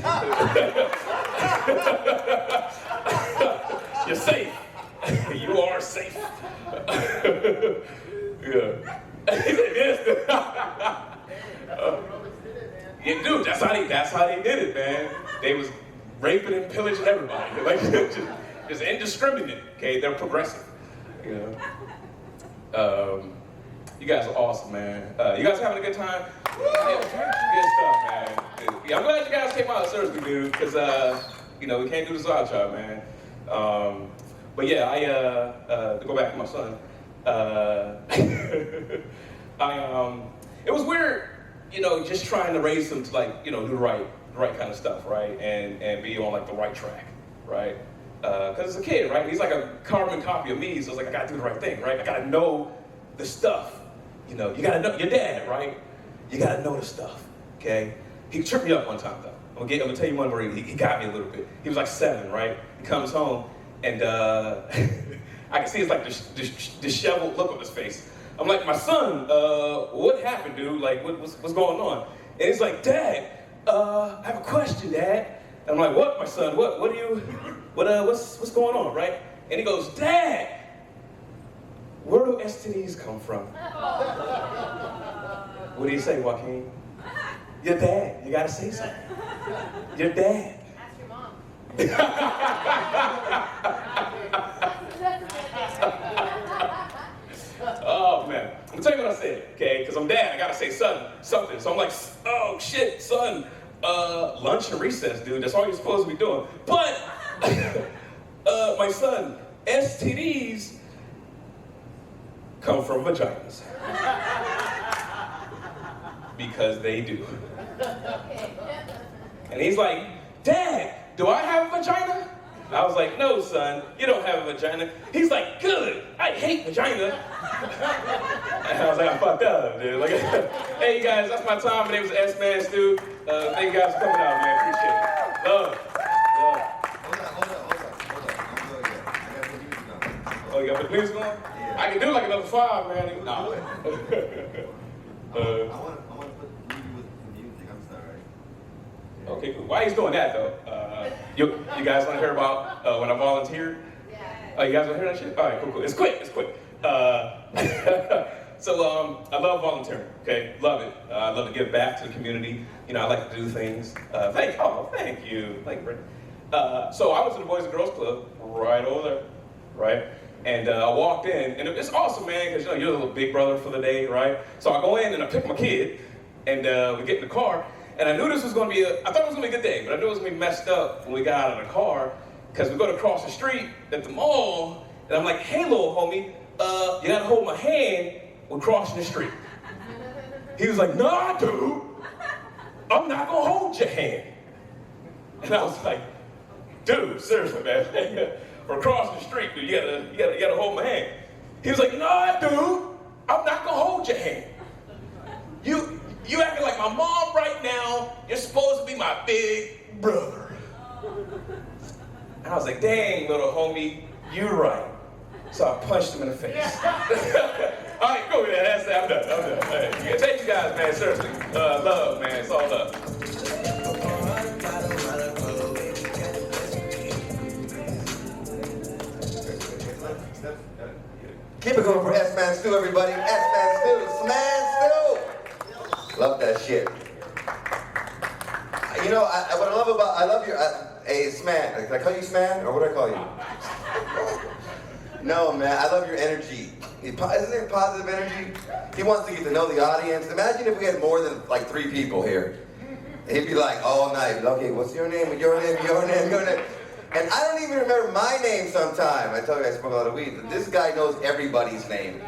You're safe. You are safe. Yeah. Yeah, dude, that's how they did it, man. They was raping and pillaging everybody. Like just indiscriminate. Okay, they're progressive. You know. You guys are awesome, man. You guys having a good time? Yeah, good stuff, man. Yeah, I'm glad you guys came out seriously, dude, because you know we can't do this without y'all, man. But yeah, to go back to my son, it was weird, you know, just trying to raise him to like, you know, do the right kind of stuff, right, and be on like the right track, right, because as a kid, right, he's like a carbon copy of me, so it's like I gotta do the right thing, right, I gotta know the stuff, you know, you gotta know your dad, right, you gotta know the stuff, okay. He tripped me up one time though. I'm gonna tell you one where he got me a little bit. He was like 7, right? He comes home. And I can see it's like this disheveled look on his face. I'm like, my son, what happened, dude? Like, what's going on? And he's like, Dad, I have a question, Dad. And I'm like, what, my son? What's going on, right? And he goes, Dad, where do STDs come from? What do you say, Joaquin? Your dad. You gotta say something. Your dad. Ask your mom. Oh man, I'm gonna tell you what I said, okay? Because I'm dad, I gotta say something. So I'm like, oh shit, son, lunch and recess, dude. That's all you're supposed to be doing. But my son, STDs come from vaginas because they do. And he's like, Dad, do I have a vagina? I was like, no, son, you don't have a vagina. He's like, good, I hate vagina. And I was like, I fucked up, dude. Like, hey, you guys, that's my time. My name is S.Manstew. Thank you guys for coming out, man. Appreciate it. Love. Hold on. I got the music on. Oh, you got the music on? Yeah. I can do like another 5, man. Nah. I want to put you with the music. I'm sorry. Okay, cool. While he's doing that, though, you guys want to hear about when I volunteered? Yeah. Oh, you guys want to hear that shit? All right, cool. It's quick. So I love volunteering, okay? Love it. I love to give back to the community. You know, I like to do things. Thank you. Thank you, Brittany. So I went to the Boys and Girls Club right over there, right? And I walked in, and it's awesome, man, because you know, you're the little big brother for the day, right? So I go in and I pick my kid, and we get in the car, and I knew this was gonna be I thought it was gonna be a good day, but I knew it was gonna be messed up when we got out of the car, because we go to cross the street at the mall, and I'm like, hey, little homie, you gotta hold my hand when crossing the street. He was like, nah, dude, I'm not gonna hold your hand. And I was like, dude, seriously, man. For crossing the street, dude, you gotta hold my hand. He was like, nah, dude, I'm not gonna hold your hand. You acting like my mom right now. You're supposed to be my big brother. And I was like, dang, little homie, you're right. So I punched him in the face. All right, go with that. I'm done. Hey, thank you guys, man. Seriously, love, man. It's all love. Keep it going for S.Manstew, everybody. S.Manstew, S.Manstew. Love that shit. You know, I love your, hey, Sman. Can I call you Sman, or what do I call you? No, man, I love your energy. Isn't there positive energy? He wants to get to know the audience. Imagine if we had more than like 3 people here. He'd be like all night, okay, what's your name? Your name. And I don't even remember my name sometime. I tell you I smoke a lot of weed, but this guy knows everybody's name.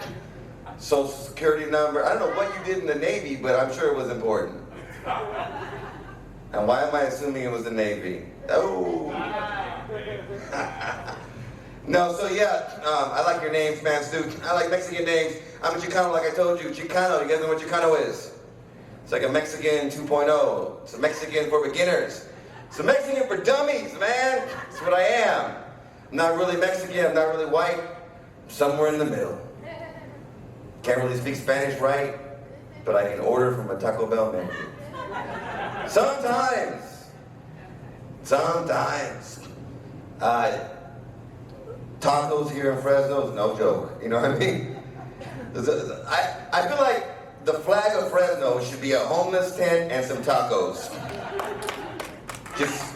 Social security number. I don't know what you did in the Navy, but I'm sure it was important. And why am I assuming it was the Navy? Oh. No, so yeah, I like your names, S.Manstew. I like Mexican names. I'm a Chicano, like I told you. Chicano, you guys know what Chicano is? It's like a Mexican 2.0. It's a Mexican for beginners. It's a Mexican for dummies, man. That's what I am. I'm not really Mexican, I'm not really white. I'm somewhere in the middle. Can't really speak Spanish right, but I can order from a Taco Bell menu. Sometimes. Tacos here in Fresno is no joke. You know what I mean? I feel like the flag of Fresno should be a homeless tent and some tacos. Just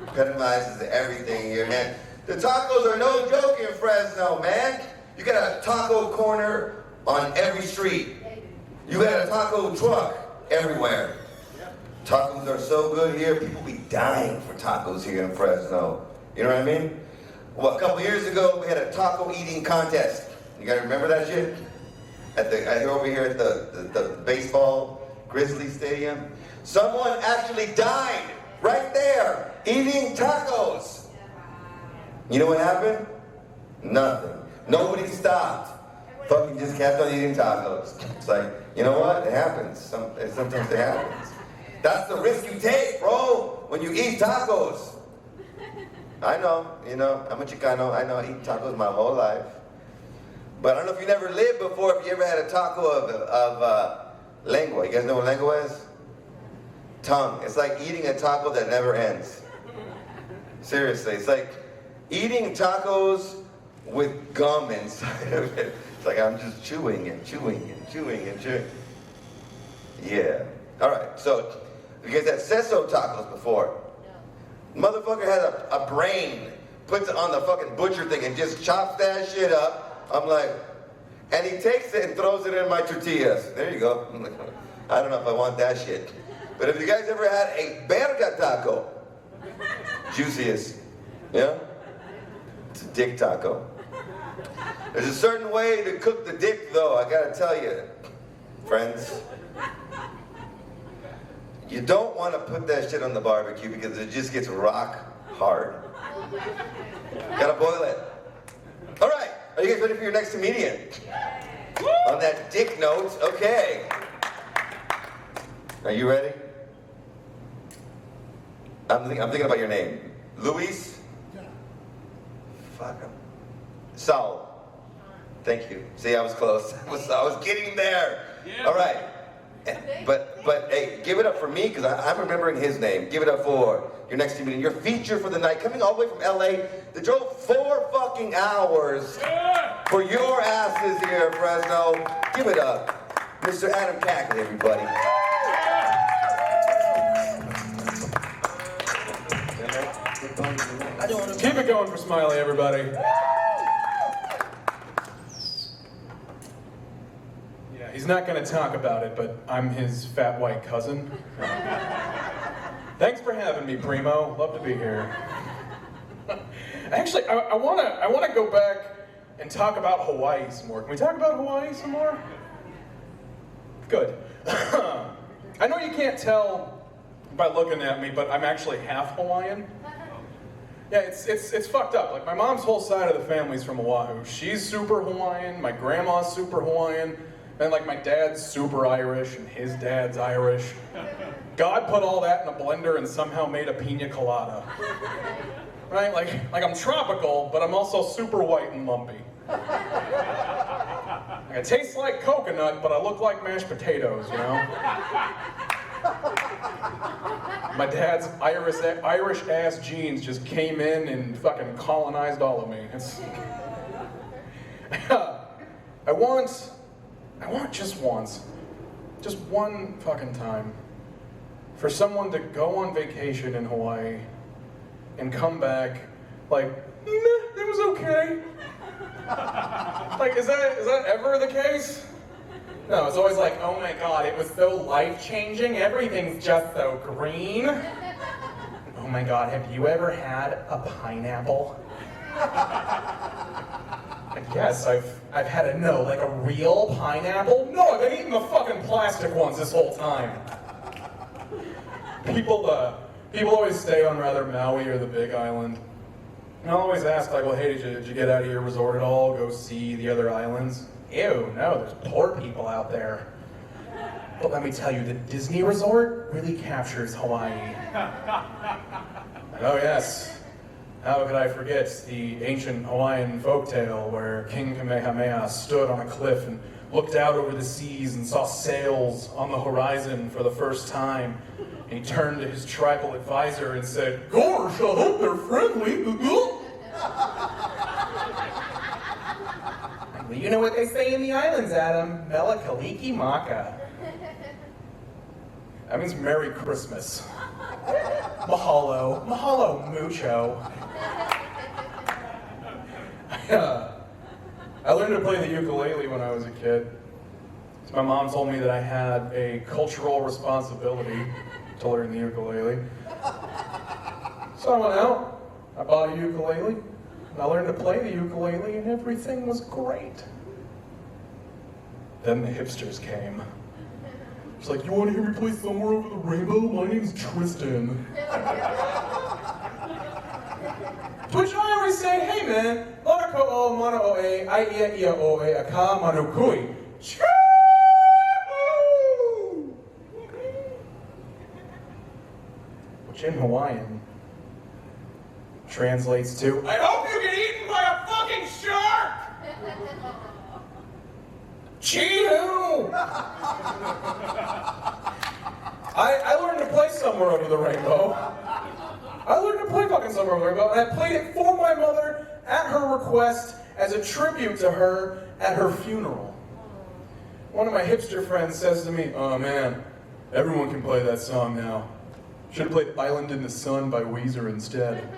epitomizes everything here, man. The tacos are no joke in Fresno, man. You got a taco corner on every street. You got a taco truck everywhere. Tacos are so good here, people be dying for tacos here in Fresno. You know what I mean? Well, a couple years ago, we had a taco eating contest. You guys remember that shit? Over here at the baseball Grizzly Stadium. Someone actually died right there eating tacos. You know what happened? Nothing. Nobody stopped. Fucking just kept on eating tacos. It's like, you know what? It happens. Sometimes it happens. That's the risk you take, bro, when you eat tacos. I know, I'm a Chicano. I know I eat tacos my whole life. But I don't know if you never lived before, if you ever had a taco of lengua. You guys know what lengua is? Tongue. It's like eating a taco that never ends. Seriously, it's like eating tacos with gum inside of it. It's like I'm just chewing and chewing and chewing and chewing. Yeah. All right, so you guys had seso tacos before. Motherfucker had a brain, puts it on the fucking butcher thing and just chops that shit up. I'm like, and he takes it and throws it in my tortillas. There you go. I'm like, I don't know if I want that shit. But if you guys ever had a verga taco, juiciest, yeah? It's a dick taco. There's a certain way to cook the dick though, I gotta tell you, friends. You don't want to put that shit on the barbecue because it just gets rock hard. Gotta boil it. All right, are you guys ready for your next comedian? On that dick note, okay. Are you ready? I'm thinking about your name. Luis? Fuck him. Saul. Thank you. See, I was close. I was getting there. All right. But hey, give it up for me because I'm remembering his name. Give it up for your next comedian, your feature for the night, coming all the way from LA. They drove 4 fucking hours for your asses here, Fresno. Give it up, Mr. Adam Cagley, everybody. Keep it going for Smiley, everybody. Yeah, he's not going to talk about it, but I'm his fat white cousin. Thanks for having me, Primo. Love to be here. Actually, I wanna go back and talk about Hawaii some more. Can we talk about Hawaii some more? Good. I know you can't tell by looking at me, but I'm actually half Hawaiian. Yeah, it's fucked up. Like, my mom's whole side of the family's from Oahu. She's super Hawaiian, my grandma's super Hawaiian, and like my dad's super Irish, and his dad's Irish. God put all that in a blender and somehow made a pina colada. Right? Like I'm tropical, but I'm also super white and lumpy. Like, I taste like coconut, but I look like mashed potatoes, you know? My dad's Irish-ass genes just came in and fucking colonized all of me. I want just once, just one fucking time, for someone to go on vacation in Hawaii and come back like, it was okay. Like, is that ever the case? No, it's always like, oh my god, it was so life-changing, everything's just so green. Oh my god, have you ever had a pineapple? Yes, I've had like a real pineapple? No, I've been eating the fucking plastic ones this whole time. People always stay on rather Maui or the Big Island. And I'll always ask, like, well, hey, did you get out of your resort at all? Go see the other islands? Ew, no, there's poor people out there. But let me tell you, the Disney resort really captures Hawaii. Oh yes, how could I forget the ancient Hawaiian folktale where King Kamehameha stood on a cliff and looked out over the seas and saw sails on the horizon for the first time. And he turned to his tribal advisor and said, "Gosh, I hope they're friendly." Well, you know what they say in the islands, Adam. Mela Kaliki Maka. That means Merry Christmas. Mahalo. Mahalo mucho. I learned to play the ukulele when I was a kid. So my mom told me that I had a cultural responsibility to learn the ukulele. So I went out, I bought a ukulele, and I learned to play the ukulele, and everything was great. Then the hipsters came. It's like, you want to hear me play Somewhere Over the Rainbow? My name's Tristan. To which I always say, hey man, Lorako o mana o e, ai ia o e a ka manu kui. Which in Hawaiian translates to, I hope you get eaten by a fucking shark! Chee-hoo! I learned to play Somewhere Over the Rainbow. I learned to play fucking Somewhere Over the Rainbow, and I played it for my mother at her request as a tribute to her at her funeral. One of my hipster friends says to me, oh man, everyone can play that song now. Should have played Island in the Sun by Weezer instead.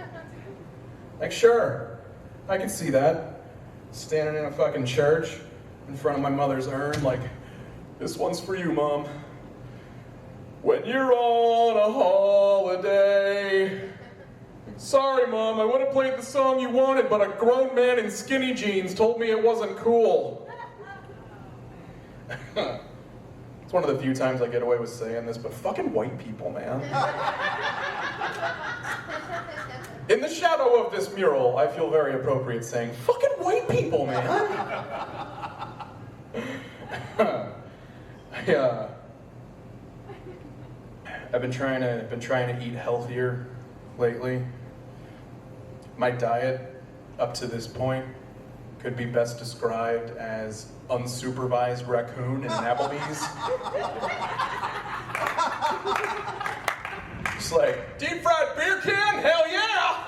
Like, sure, I can see that. Standing in a fucking church in front of my mother's urn, like, this one's for you, Mom. When you're on a holiday. Sorry, Mom, I would have played the song you wanted, but a grown man in skinny jeans told me it wasn't cool. It's one of the few times I get away with saying this, but fucking white people, man. In the shadow of this mural, I feel very appropriate saying, fucking white people, man. I've been trying to eat healthier lately. My diet, up to this point, could be best described as unsupervised raccoon in an Applebee's. It's like, deep fried beer can? Hell yeah!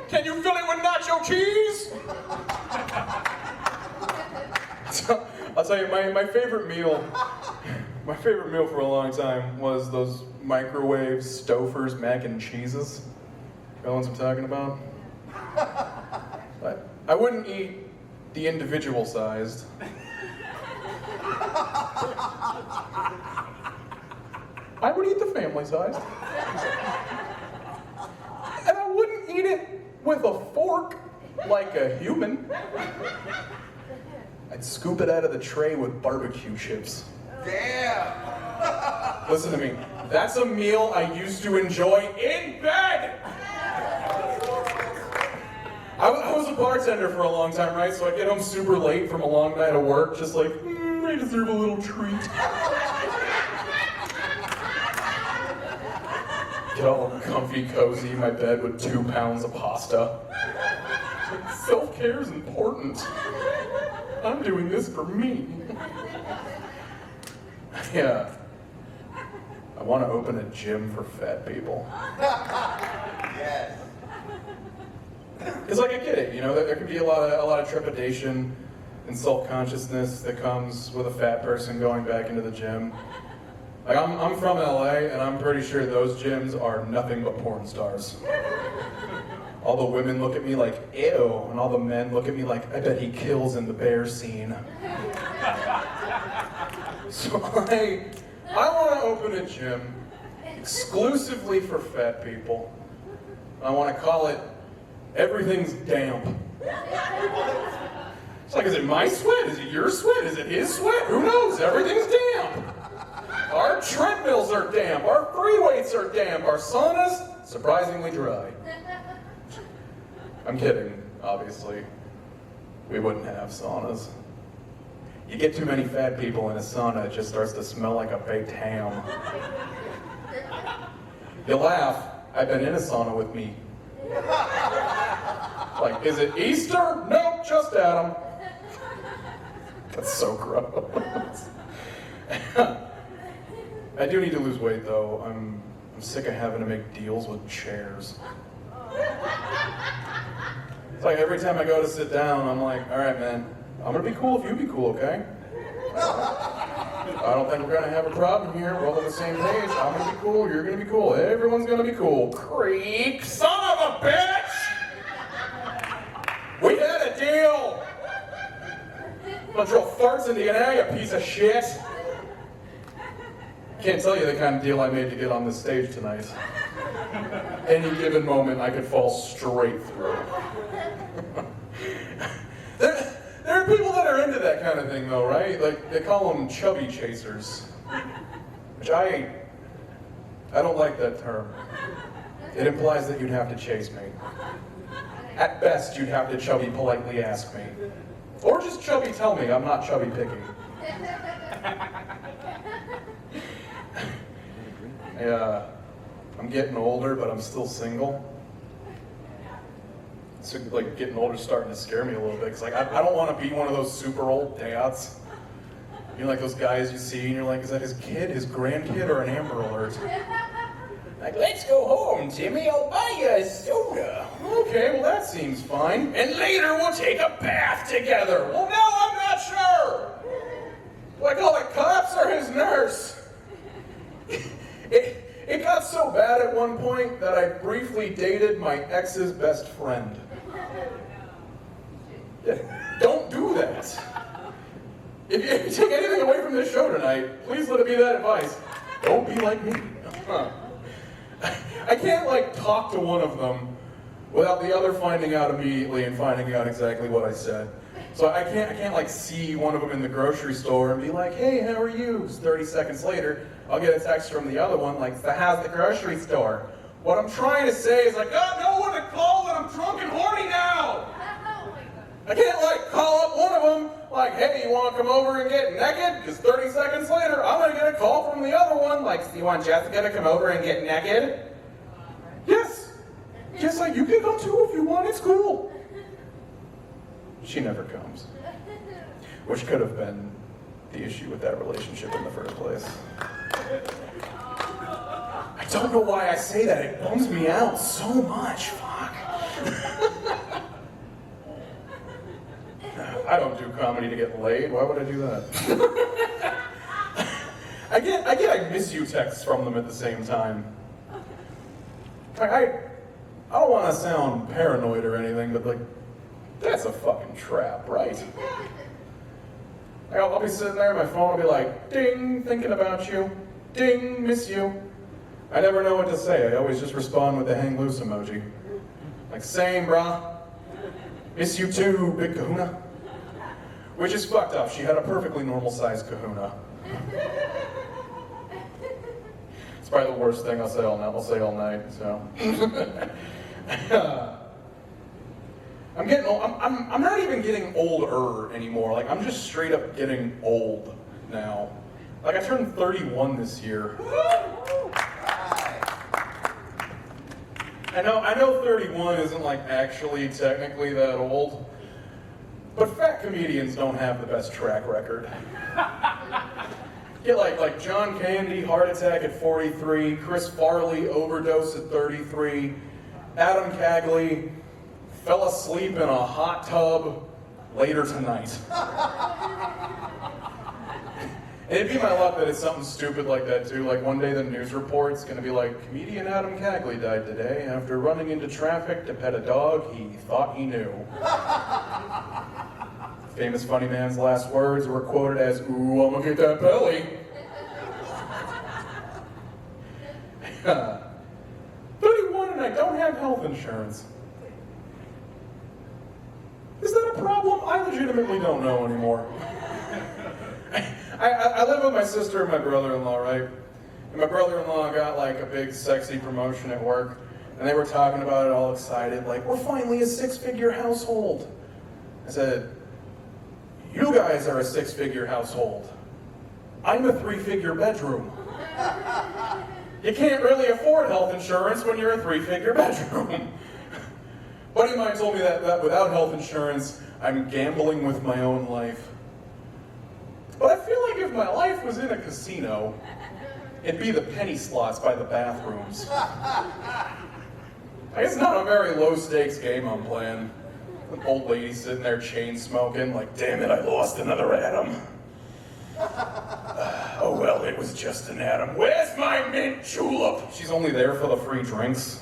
Can you fill it with nacho cheese? So, I'll tell you, my favorite meal for a long time was those microwave Stouffer's mac and cheeses. You know what I'm talking about? I wouldn't eat the individual sized. I would eat the family sized. And I wouldn't eat it with a fork like a human. I'd scoop it out of the tray with barbecue chips. Damn! Listen to me. That's a meal I used to enjoy in bed! I was a bartender for a long time, right? So I'd get home super late from a long night of work, just like, I deserve a little treat. Get all comfy, cozy in my bed with 2 pounds of pasta. Self-care is important. I'm doing this for me. Yeah. I want to open a gym for fat people. Yes. Because like I get it, you know, there can be a lot of trepidation and self-consciousness that comes with a fat person going back into the gym. Like I'm from LA and I'm pretty sure those gyms are nothing but porn stars. All the women look at me like, ew, and all the men look at me like, I bet he kills in the bear scene. So I want to open a gym exclusively for fat people. I want to call it Everything's Damp. It's like, is it my sweat? Is it your sweat? Is it his sweat? Who knows? Everything's damp. Our treadmills are damp. Our free weights are damp. Our saunas, surprisingly dry. I'm kidding, obviously. We wouldn't have saunas. You get too many fat people in a sauna, it just starts to smell like a baked ham. You laugh, I've been in a sauna with me. Like, is it Easter? Nope, just Adam. That's so gross. I do need to lose weight though. I'm sick of having to make deals with chairs. It's like every time I go to sit down, I'm like, all right, man, I'm gonna be cool if you be cool, okay? I don't think we're gonna have a problem here. We're all on the same page. I'm gonna be cool, you're gonna be cool, everyone's gonna be cool. Creep, son of a bitch! We had a deal! Bunch of farts in DNA, you piece of shit. Can't tell you the kind of deal I made to get on this stage tonight. Any given moment, I could fall straight through. There are people that are into that kind of thing, though, right? Like, they call them chubby chasers. Which I don't like that term. It implies that you'd have to chase me. At best, you'd have to chubby politely ask me. Or just chubby tell me I'm not chubby picky. I'm getting older, but I'm still single. So, like, getting older is starting to scare me a little bit. Because, like, I don't want to be one of those super old dads. You know, like those guys you see, and you're like, is that his kid, his grandkid, or an Amber Alert? Like, let's go home, Timmy. I'll buy you a soda. Okay, well, that seems fine. And later we'll take a bath together. Well, now I'm not sure. Do I call the cops or his nurse? It got so bad at one point that I briefly dated my ex's best friend. Don't do that. If you take anything away from this show tonight, please let it be that advice. Don't be like me. I can't, like, talk to one of them without the other finding out immediately and finding out exactly what I said. So I can't like see one of them in the grocery store and be like, hey, how are you? 30 seconds later, I'll get a text from the other one like, how's the grocery store? What I'm trying to say is, I got no one to call when I'm drunk and horny now. I can't, like, call up one of them like, hey, you want to come over and get naked? Because 30 seconds later, I'm going to get a call from the other one like, do you want Jessica to come over and get naked? Yes. Yes, like, you can come too if you want. It's cool. she never comes. Which could have been the issue with that relationship in the first place. I don't know why I say that. It bums me out so much. Fuck. I don't do comedy to get laid. Why would I do that? I get I miss you texts from them at the same time. I don't want to sound paranoid or anything, but like, that's a fucking trap, right? I'll be sitting there, my phone will be like, ding, thinking about you. Ding, miss you. I never know what to say. I always just respond with the hang loose emoji. Like, same, brah. Miss you too, big kahuna. Which is fucked up. She had a perfectly normal sized kahuna. It's probably the worst thing I'll say all night, so. I'm getting old. I'm not even getting older anymore. Like, I'm just straight up getting old now. Like, I turned 31 this year. I know 31 isn't like actually technically that old, but fat comedians don't have the best track record. Get like John Candy, heart attack at 43, Chris Farley, overdose at 33, Adam Cagley, fell asleep in a hot tub later tonight. And it'd be my luck that it's something stupid like that too. Like one day the news report's gonna be like, comedian Adam Cagley died today after running into traffic to pet a dog he thought he knew. Famous funny man's last words were quoted as, ooh, I'm gonna get that belly. 31 and I don't have health insurance. Is that a problem? I legitimately don't know anymore. I live with my sister and my brother-in-law, right? And my brother-in-law got like a big sexy promotion at work, and they were talking about it all excited, like, we're finally a 6-figure household. I said, you guys are a 6-figure household. I'm a 3-figure bedroom. You can't really afford health insurance when you're a 3-figure bedroom. Buddy of mine told me that without health insurance, I'm gambling with my own life. But I feel like if my life was in a casino, it'd be the penny slots by the bathrooms. I guess not a very low stakes game I'm playing. An old lady sitting there chain smoking, like, damn it, I lost another atom. Oh well, it was just an atom. Where's my mint julep? She's only there for the free drinks.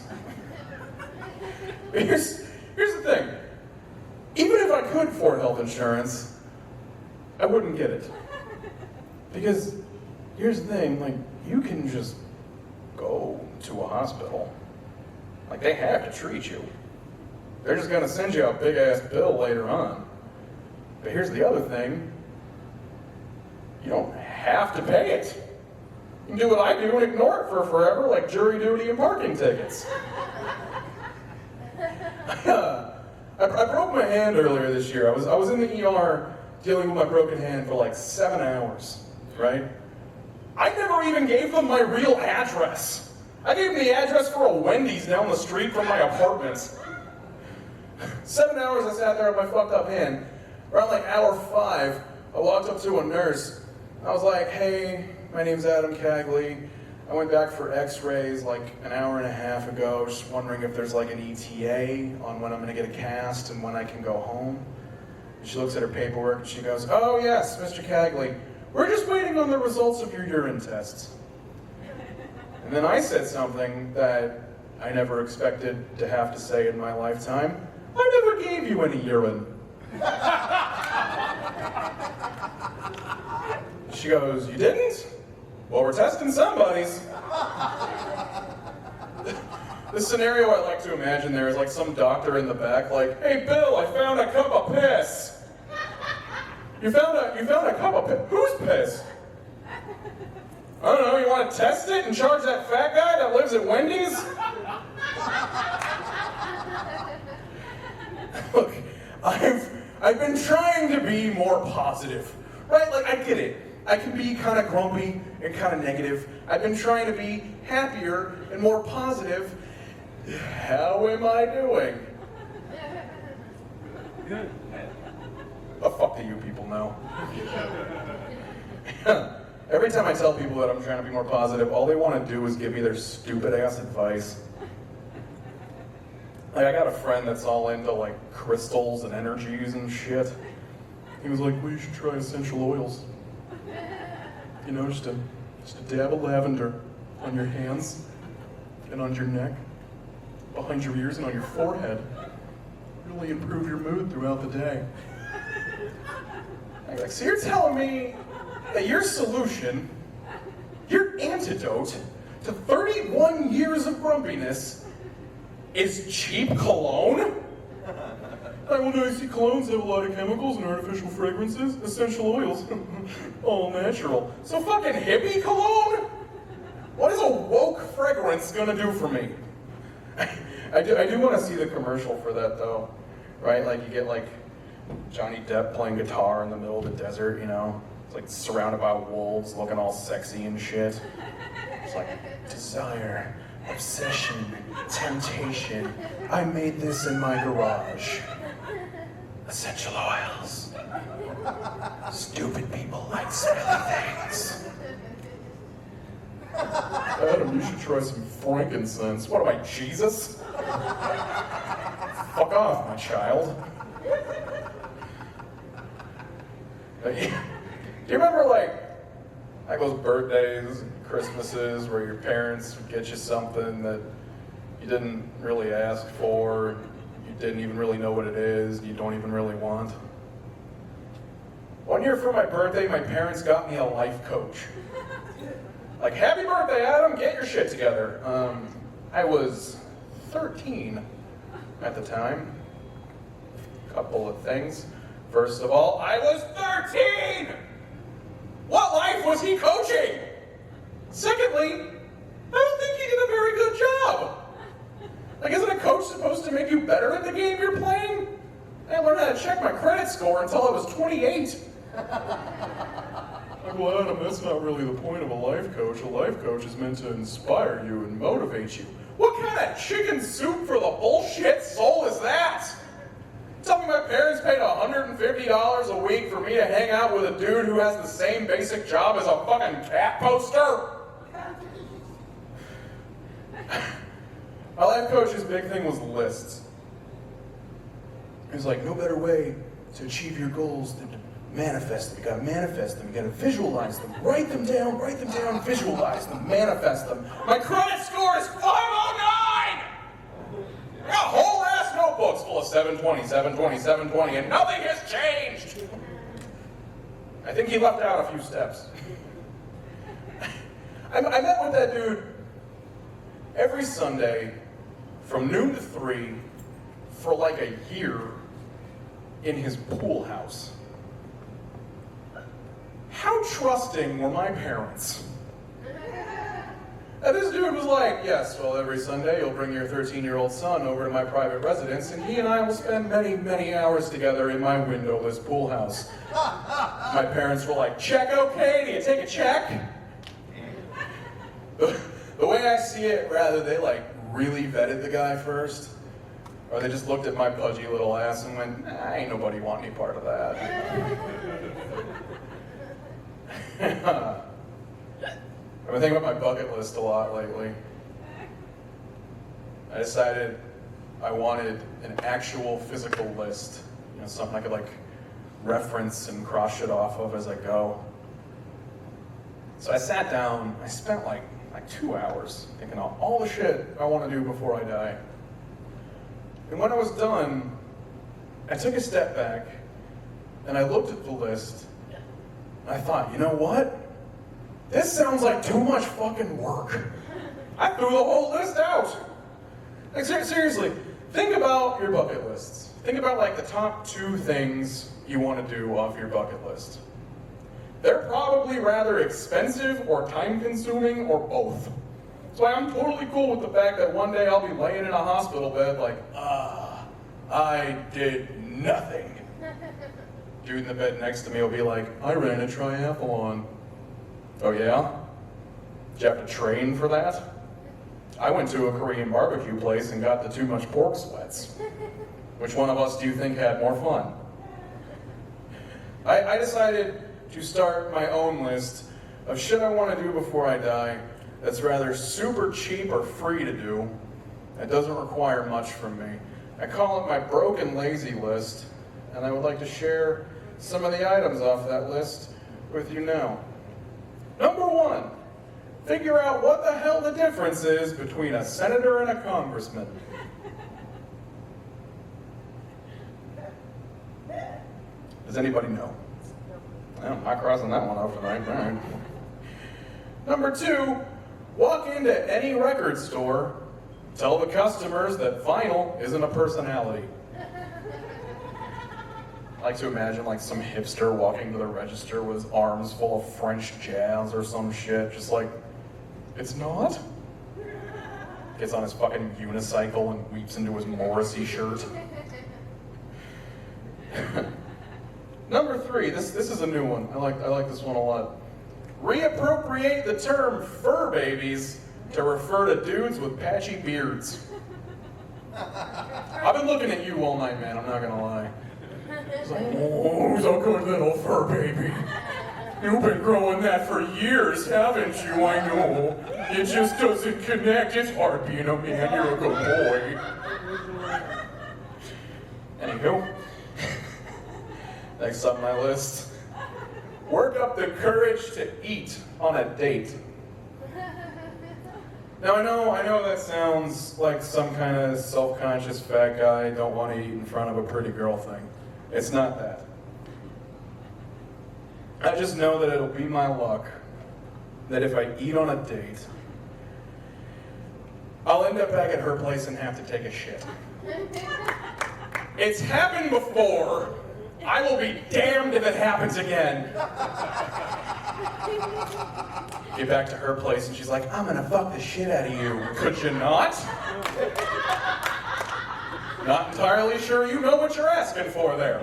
Here's the thing. Even if I could afford health insurance, I wouldn't get it. Because here's the thing, like, you can just go to a hospital. Like, they have to treat you. They're just gonna send you a big ass bill later on. But here's the other thing. You don't have to pay it. You can do what I do and ignore it for forever, like jury duty and parking tickets. I broke my hand earlier this year. I was in the ER dealing with my broken hand for like 7 hours, right? I never even gave them my real address. I gave them the address for a Wendy's down the street from my apartment. 7 hours I sat there with my fucked up hand. Around like hour 5, I walked up to a nurse. I was like, hey, my name's Adam Cagley. I went back for x-rays like an hour and a half ago, just wondering if there's like an ETA on when I'm gonna get a cast and when I can go home. And she looks at her paperwork and she goes, oh yes, Mr. Cagley, we're just waiting on the results of your urine tests. And then I said something that I never expected to have to say in my lifetime. I never gave you any urine. She goes, you didn't? Well, we're testing somebody's. The scenario I like to imagine there is like some doctor in the back like, hey Bill, I found a cup of piss. You found a cup of piss? Whose piss? I don't know, you want to test it and charge that fat guy that lives at Wendy's? Look, I've been trying to be more positive, right? Like, I get it. I can be kind of grumpy and kind of negative. I've been trying to be happier and more positive. How am I doing? fuck do you people know? Every time I tell people that I'm trying to be more positive, all they want to do is give me their stupid ass advice. Like, I got a friend that's all into like crystals and energies and shit. He was like, well, you should try essential oils. You know, just a dab of lavender on your hands and on your neck, behind your ears and on your forehead. Really improve your mood throughout the day. I'm like, so you're telling me that your solution, your antidote to 31 years of grumpiness is cheap cologne? Well, no, you see, colognes have a lot of chemicals and artificial fragrances, essential oils, all natural. So fucking hippie cologne? What is a woke fragrance gonna do for me? I do want to see the commercial for that though, right? Like you get like Johnny Depp playing guitar in the middle of the desert, you know? It's like surrounded by wolves, looking all sexy and shit. It's like desire, obsession, temptation. I made this in my garage. Essential oils. Stupid people like smelly things. Adam, you should try some frankincense. What am I, Jesus? Fuck off, my child. Do you remember like those birthdays and Christmases where your parents would get you something that you didn't really ask for, you didn't even really know what it is, you don't even really want? One year for my birthday, my parents got me a life coach. Like, happy birthday, Adam, get your shit together. I was 13 at the time. Couple of things. First of all, I was 13! What life was he coaching? Secondly, I don't think he did a very good job. Like, isn't a coach supposed to make you better at the game you're playing? I learned how to check my credit score until I was 28. Well, Adam, that's not really the point of a life coach. A life coach is meant to inspire you and motivate you. What kind of chicken soup for the bullshit soul is that? Tell me my parents paid $150 a week for me to hang out with a dude who has the same basic job as a fucking cat poster? My life coach's big thing was lists. He was like, no better way to achieve your goals than to manifest them. You gotta manifest them, you gotta visualize them. Write them down, visualize them, manifest them. My credit score is 509! I got whole ass notebooks full of 720, 720, 720, and nothing has changed! I think he left out a few steps. I met with that dude every Sunday from noon to 3 for like a year in his pool house. How trusting were my parents? And this dude was like, yes, well, every Sunday you'll bring your 13-year-old son over to my private residence and he and I will spend many, many hours together in my windowless pool house. My parents were like, check okay? Do you take a check? The way I see it, rather they like really vetted the guy first, or they just looked at my pudgy little ass and went, nah, ain't nobody want any part of that. I've been thinking about my bucket list a lot lately. I decided I wanted an actual physical list, you know, something I could like reference and cross shit off of as I go. So I sat down, I spent like 2 hours thinking of all the shit I want to do before I die. And when I was done, I took a step back and I looked at the list and I thought, you know what? This sounds like too much fucking work. I threw the whole list out. Like seriously, think about your bucket lists. Think about like the top 2 things you want to do off your bucket list. They're probably rather expensive or time-consuming or both. So I'm totally cool with the fact that one day I'll be laying in a hospital bed like, I did nothing. Dude in the bed next to me will be like, I ran a triathlon. Oh yeah? Did you have to train for that? I went to a Korean barbecue place and got the too much pork sweats. Which one of us do you think had more fun? I decided to start my own list of shit I want to do before I die that's rather super cheap or free to do. That doesn't require much from me. I call it my broken lazy list, and I would like to share some of the items off that list with you now. Number 1, figure out what the hell the difference is between a senator and a congressman. Does anybody know? Well, I'm not crossing that one off tonight. All right. Number 2, walk into any record store, tell the customers that vinyl isn't a personality. I like to imagine like some hipster walking to the register with his arms full of French jazz or some shit, just like, it's not? Gets on his fucking unicycle and weeps into his Morrissey shirt. Number 3, this is a new one. I like this one a lot. Reappropriate the term fur babies to refer to dudes with patchy beards. I've been looking at you all night, man, I'm not gonna lie. It's like, oh, he's a good little fur baby. You've been growing that for years, haven't you? I know. It just doesn't connect. It's hard being a man. You're a good boy. Anywho, next on my list, work up the courage to eat on a date. Now I know that sounds like some kind of self-conscious fat guy don't want to eat in front of a pretty girl thing. It's not that. I just know that it'll be my luck that if I eat on a date, I'll end up back at her place and have to take a shit. It's happened before. I will be damned if it happens again. Get back to her place and she's like, I'm gonna fuck the shit out of you. Could you not? Not entirely sure you know what you're asking for there.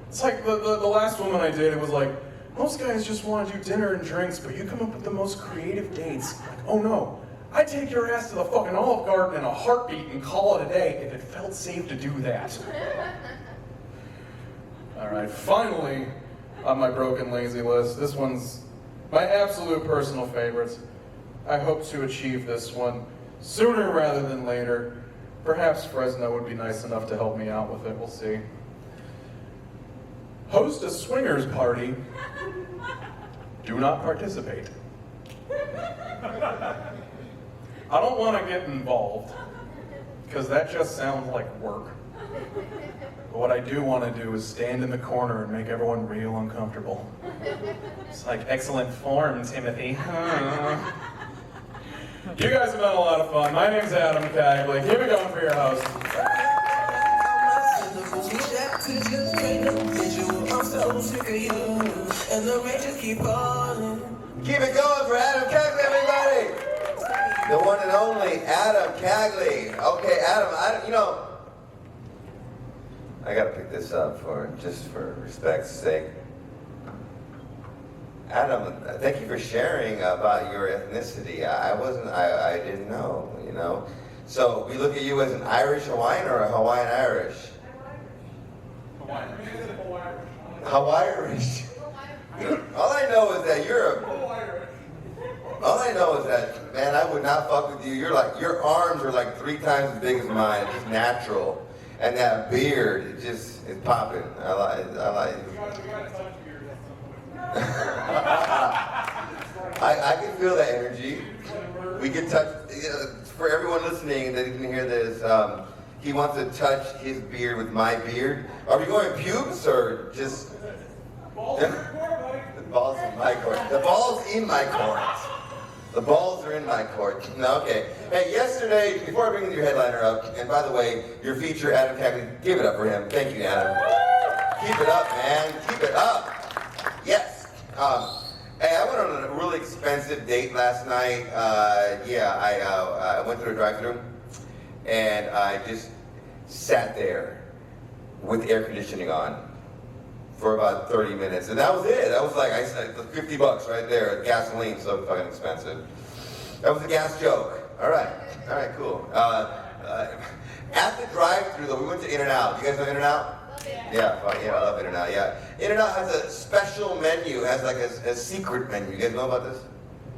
It's like the last woman I dated was like, most guys just want to do dinner and drinks, but you come up with the most creative dates. Like, oh no, I'd take your ass to the fucking Olive Garden in a heartbeat and call it a day if it felt safe to do that. All right, finally, on my broken lazy list, this one's my absolute personal favorite. I hope to achieve this one sooner rather than later. Perhaps Fresno would be nice enough to help me out with it, we'll see. Host a swingers party. Do not participate. I don't want to get involved, because that just sounds like work. But what I do want to do is stand in the corner and make everyone real uncomfortable. It's like excellent form, Timothy. You guys have been a lot of fun. My name's Adam Cagley. Keep it going for your host. Keep it going for Adam Cagley, everybody! The one and only Adam Cagley. Okay, Adam, I gotta pick this up just for respect's sake. Adam, thank you for sharing about your ethnicity. I didn't know, you know. So we look at you as an Irish Hawaiian or a Hawaiian Irish? Hawaii-Irish. All I know is that all I know is that, man, I would not fuck with you. Your arms are like 3 times as big as mine, just natural. And that beard, it's popping. I like it. I can feel that energy. We can touch, for everyone listening that didn't hear this, he wants to touch his beard with my beard. Are we going pubes or just? The ball's in my court. The ball's in my court. The balls are in my court. No, okay. Hey, yesterday, before I bring your headliner up, and by the way, your feature, Adam Cagley, give it up for him. Thank you, Adam. Keep it up, man. Keep it up. Yes. Hey, I went on a really expensive date last night. I went through a drive-thru, and I just sat there with air conditioning on for about 30 minutes, and that was it. That was like, I said, $50 right there. Gasoline, so fucking expensive. That was a gas joke. All right, cool. at the drive-thru though, we went to In-N-Out. You guys know In-N-Out? Yeah, fuck, yeah, I love In-N-Out, yeah. In-N-Out has a special menu, has like a secret menu. You guys know about this?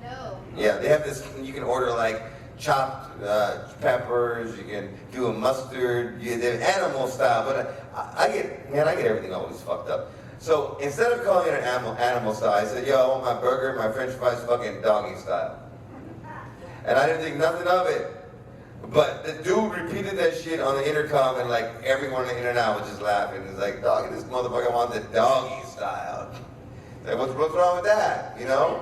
No. Yeah, they have this, you can order like chopped peppers, you can do a mustard, they're animal style, but I get everything always fucked up. So instead of calling it an animal style, I said, yo, I want my burger, my french fries fucking doggy style. And I didn't think nothing of it. But the dude repeated that shit on the intercom and like everyone in In-N-Out was just laughing. It's like, dog, this motherfucker wants the doggy style. Like, what's wrong with that, you know?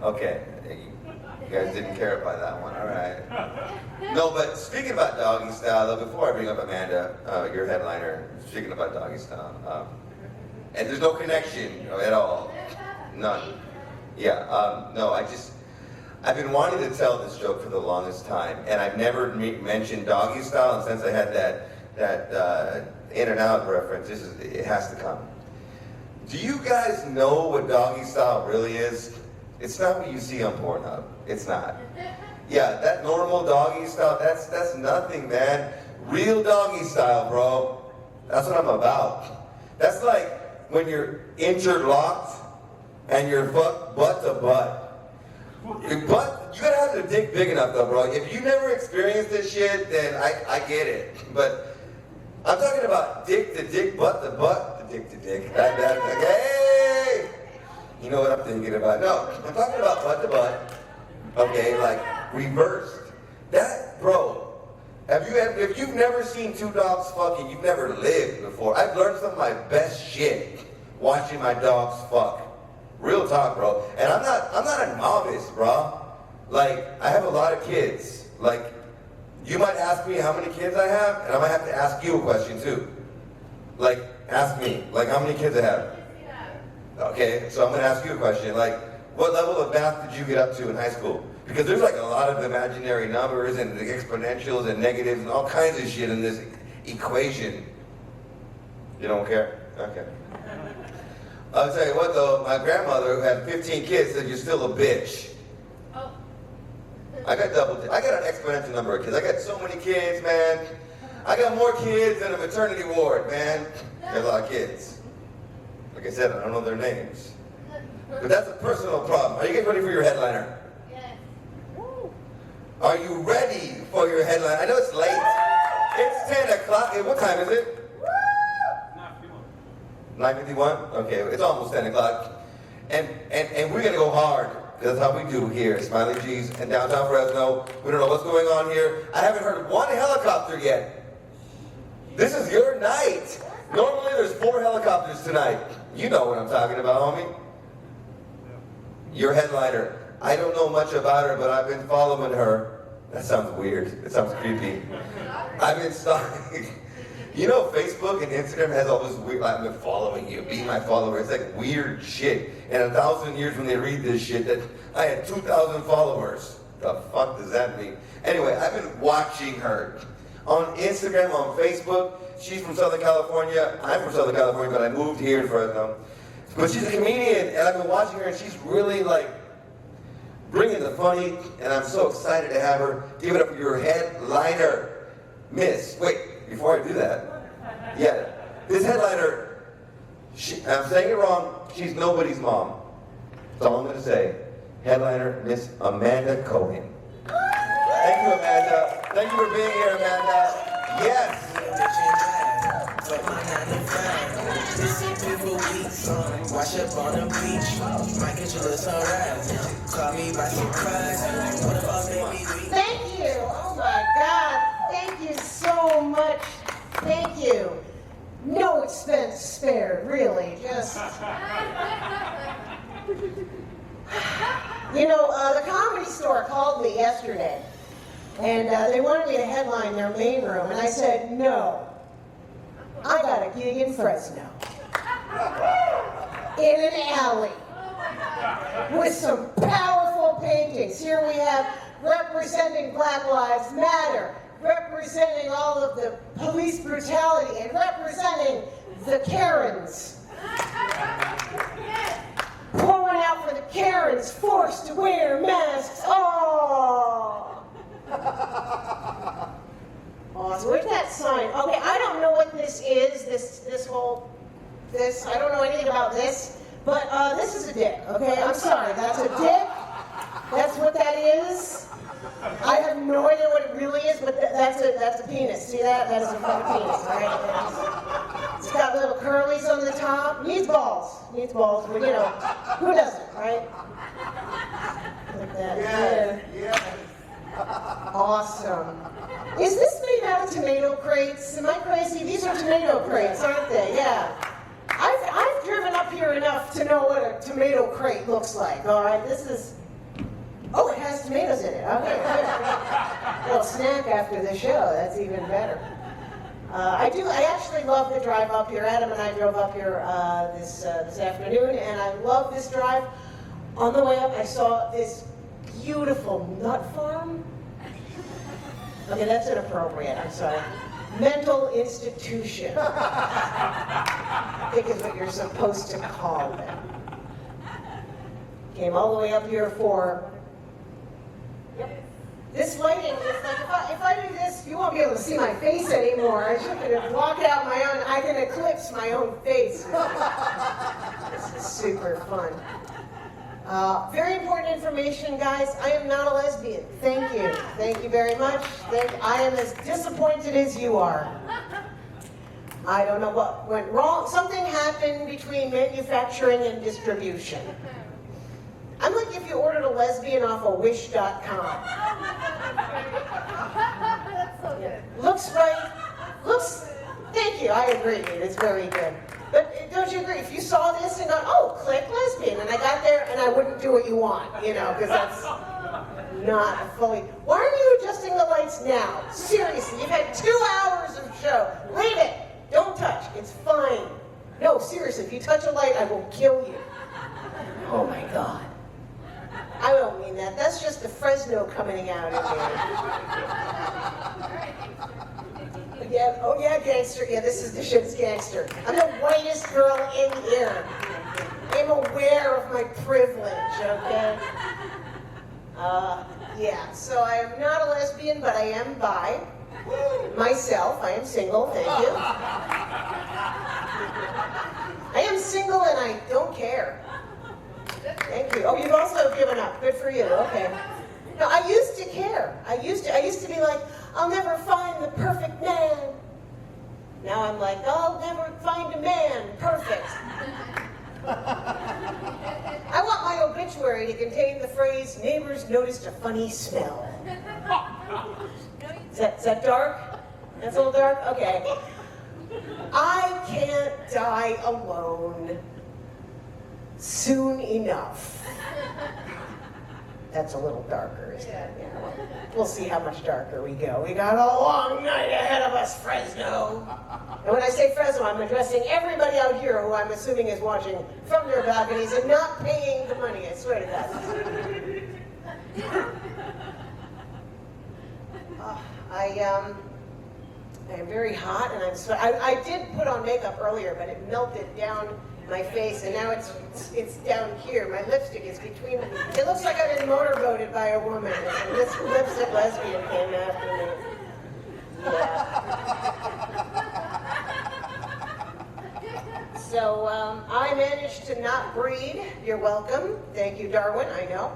Okay, you guys didn't care about that one, all right. No, but speaking about doggy style, though, before I bring up Amanda, your headliner, speaking about doggy style, and there's no connection at all, none. Yeah, no, I've been wanting to tell this joke for the longest time, and I've never mentioned doggy style, and since I had that In-N-Out reference, it has to come. Do you guys know what doggy style really is? It's not what you see on Pornhub. It's not. Yeah, that normal doggy style, that's nothing, man. Real doggy style, bro. That's what I'm about. That's like when you're interlocked and you're fucked butt to butt. But you gotta have the dick big enough though, bro. If you never experienced this shit, then I get it. But I'm talking about dick to dick, butt to butt, dick to dick. Hey! You know what I'm thinking about? No, I'm talking about butt to butt. Okay, like reversed. That, bro. If you've never seen two dogs fucking, you've never lived before. I've learned some of my best shit watching my dogs fuck. Real talk, bro. And I'm not a novice, bro. Like, I have a lot of kids. Like, you might ask me how many kids I have, and I might have to ask you a question too. Like, ask me, like, how many kids I have? Okay, so I'm gonna ask you a question. Like, what level of math did you get up to in high school? Because there's like a lot of imaginary numbers and the exponentials and negatives and all kinds of shit in this equation. You don't care? Okay. I'll tell you what though, my grandmother who had 15 kids said you're still a bitch. Oh. I got an exponential number of kids. I got so many kids, man. I got more kids than a maternity ward, man. Got a lot of kids. Like I said, I don't know their names. But that's a personal problem. Are you guys ready for your headliner? Yes. Are you ready for your headliner? I know it's late. It's 10 o'clock. Hey, what time is it? 9:51? Okay, it's almost 10 o'clock. And we're gonna go hard, because that's how we do here, Smiley G's in downtown Fresno. We don't know what's going on here. I haven't heard one helicopter yet. This is your night. Normally there's 4 helicopters tonight. You know what I'm talking about, homie. Your headliner. I don't know much about her, but I've been following her. That sounds weird. It sounds creepy. I've been stalking. You know, Facebook and Instagram has all this weird, I've been following you, be my follower. It's like weird shit. And 1,000 years when they read this shit, that I had 2,000 followers. The fuck does that mean? Anyway, I've been watching her. On Instagram, on Facebook, she's from Southern California. I'm from Southern California, but I moved here to Fresno. But she's a comedian, and I've been watching her, and she's really like bringing the funny, and I'm so excited to have her. Give it up for your headliner, Miss. Wait. Before I do that, yeah, this headliner, I'm saying it wrong, she's nobody's mom. That's all I'm going to say. Headliner, Miss Amanda Cohen. Thank you, Amanda. Thank you for being here, Amanda. Yes. Wash up on the beach, might get you a little sunrise. Call me by surprise. What if I made me weak? Thank you. Oh my God. Thank you so much. Thank you. No expense spared, really. Just. You know, the Comedy Store called me yesterday, and they wanted me to headline their main room, and I said no. I got a gig in Fresno, in an alley, with some powerful paintings. Here we have representing Black Lives Matter, representing all of the police brutality, and representing the Karens. Pouring out for the Karens forced to wear masks. Oh! Awesome. Where's that sign? Okay, I don't know what this is, this, I don't know anything about this, but this is a dick, okay? I'm sorry, that's a dick. That's what that is. I have no idea what it really is, but that's a penis. See that? That is a fucking penis, right? It's got little curlies on the top. Needs balls, but you know, who doesn't, right? Like that. Yeah. Awesome. Is this made out of tomato crates? Am I crazy? These are tomato crates, aren't they? Yeah. I've driven up here enough to know what a tomato crate looks like, all right? This is, oh, it has tomatoes in it. Okay, good. A little snack after the show, that's even better. I actually love the drive up here. Adam and I drove up here this afternoon, and I love this drive. On the way up, I saw this beautiful nut farm. Okay, that's inappropriate, I'm sorry. Mental institution. I think is what you're supposed to call them. Came all the way up here for, yep. This lighting is like, if I do this, you won't be able to see my face anymore. I should have blocked out my own, I can eclipse my own face. This is super fun. Very important information, guys. I am not a lesbian. Thank you. Thank you very much. I am as disappointed as you are. I don't know what went wrong. Something happened between manufacturing and distribution. I'm like if you ordered a lesbian off of wish.com. That's so good. Looks right. Thank you. I agree. It's very good. But don't you agree? If you saw this and go, oh, click lesbian, and I got there and I wouldn't do what you want, you know, because that's not a fully. Why are you adjusting the lights now? Seriously, you've had 2 hours of show. Leave it. Don't touch. It's fine. No, seriously, if you touch a light, I will kill you. Oh my God. I don't mean that. That's just the Fresno coming out in there. Yeah, oh yeah, gangster. Yeah, this is the shit's gangster. I'm the whitest girl in here. I'm aware of my privilege, okay? Yeah, so I am not a lesbian, but I am bi. Myself, I am single, thank you. I am single and I don't care. Thank you. Oh, you've also given up. Good for you, okay. No, I used to care. I used to be like, I'll never find the perfect man. Now I'm like, I'll never find a man perfect. I want my obituary to contain the phrase, neighbors noticed a funny smell. Is that dark? That's a little dark? Okay. I can't die alone soon enough. That's a little darker, isn't it? Yeah. We'll see how much darker we go. We got a long night ahead of us, Fresno. And when I say Fresno, I'm addressing everybody out here who I'm assuming is watching from their balconies and not paying the money, I swear to God. I am very hot and I did put on makeup earlier, but it melted down my face, and now it's down here. My lipstick is between. It looks like I've been motorboated by a woman. And this lipstick lesbian came after me. Yeah. So I managed to not breed. You're welcome. Thank you, Darwin. I know.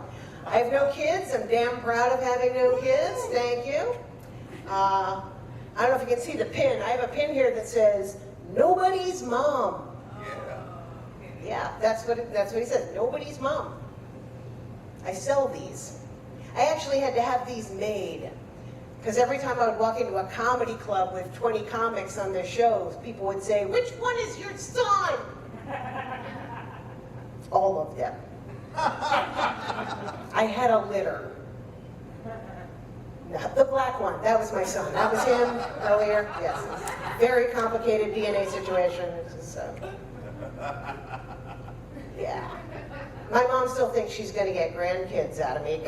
I have no kids. I'm damn proud of having no kids. Thank you. I don't know if you can see the pin. I have a pin here that says "Nobody's mom." Yeah, that's what he says. Nobody's mom. I sell these. I actually had to have these made because every time I would walk into a comedy club with 20 comics on their shows, people would say, "Which one is your son?" All of them. I had a litter. The black one, that was my son. That was him earlier. Yes. Very complicated DNA situation. It's just, yeah. My mom still thinks she's going to get grandkids out of me.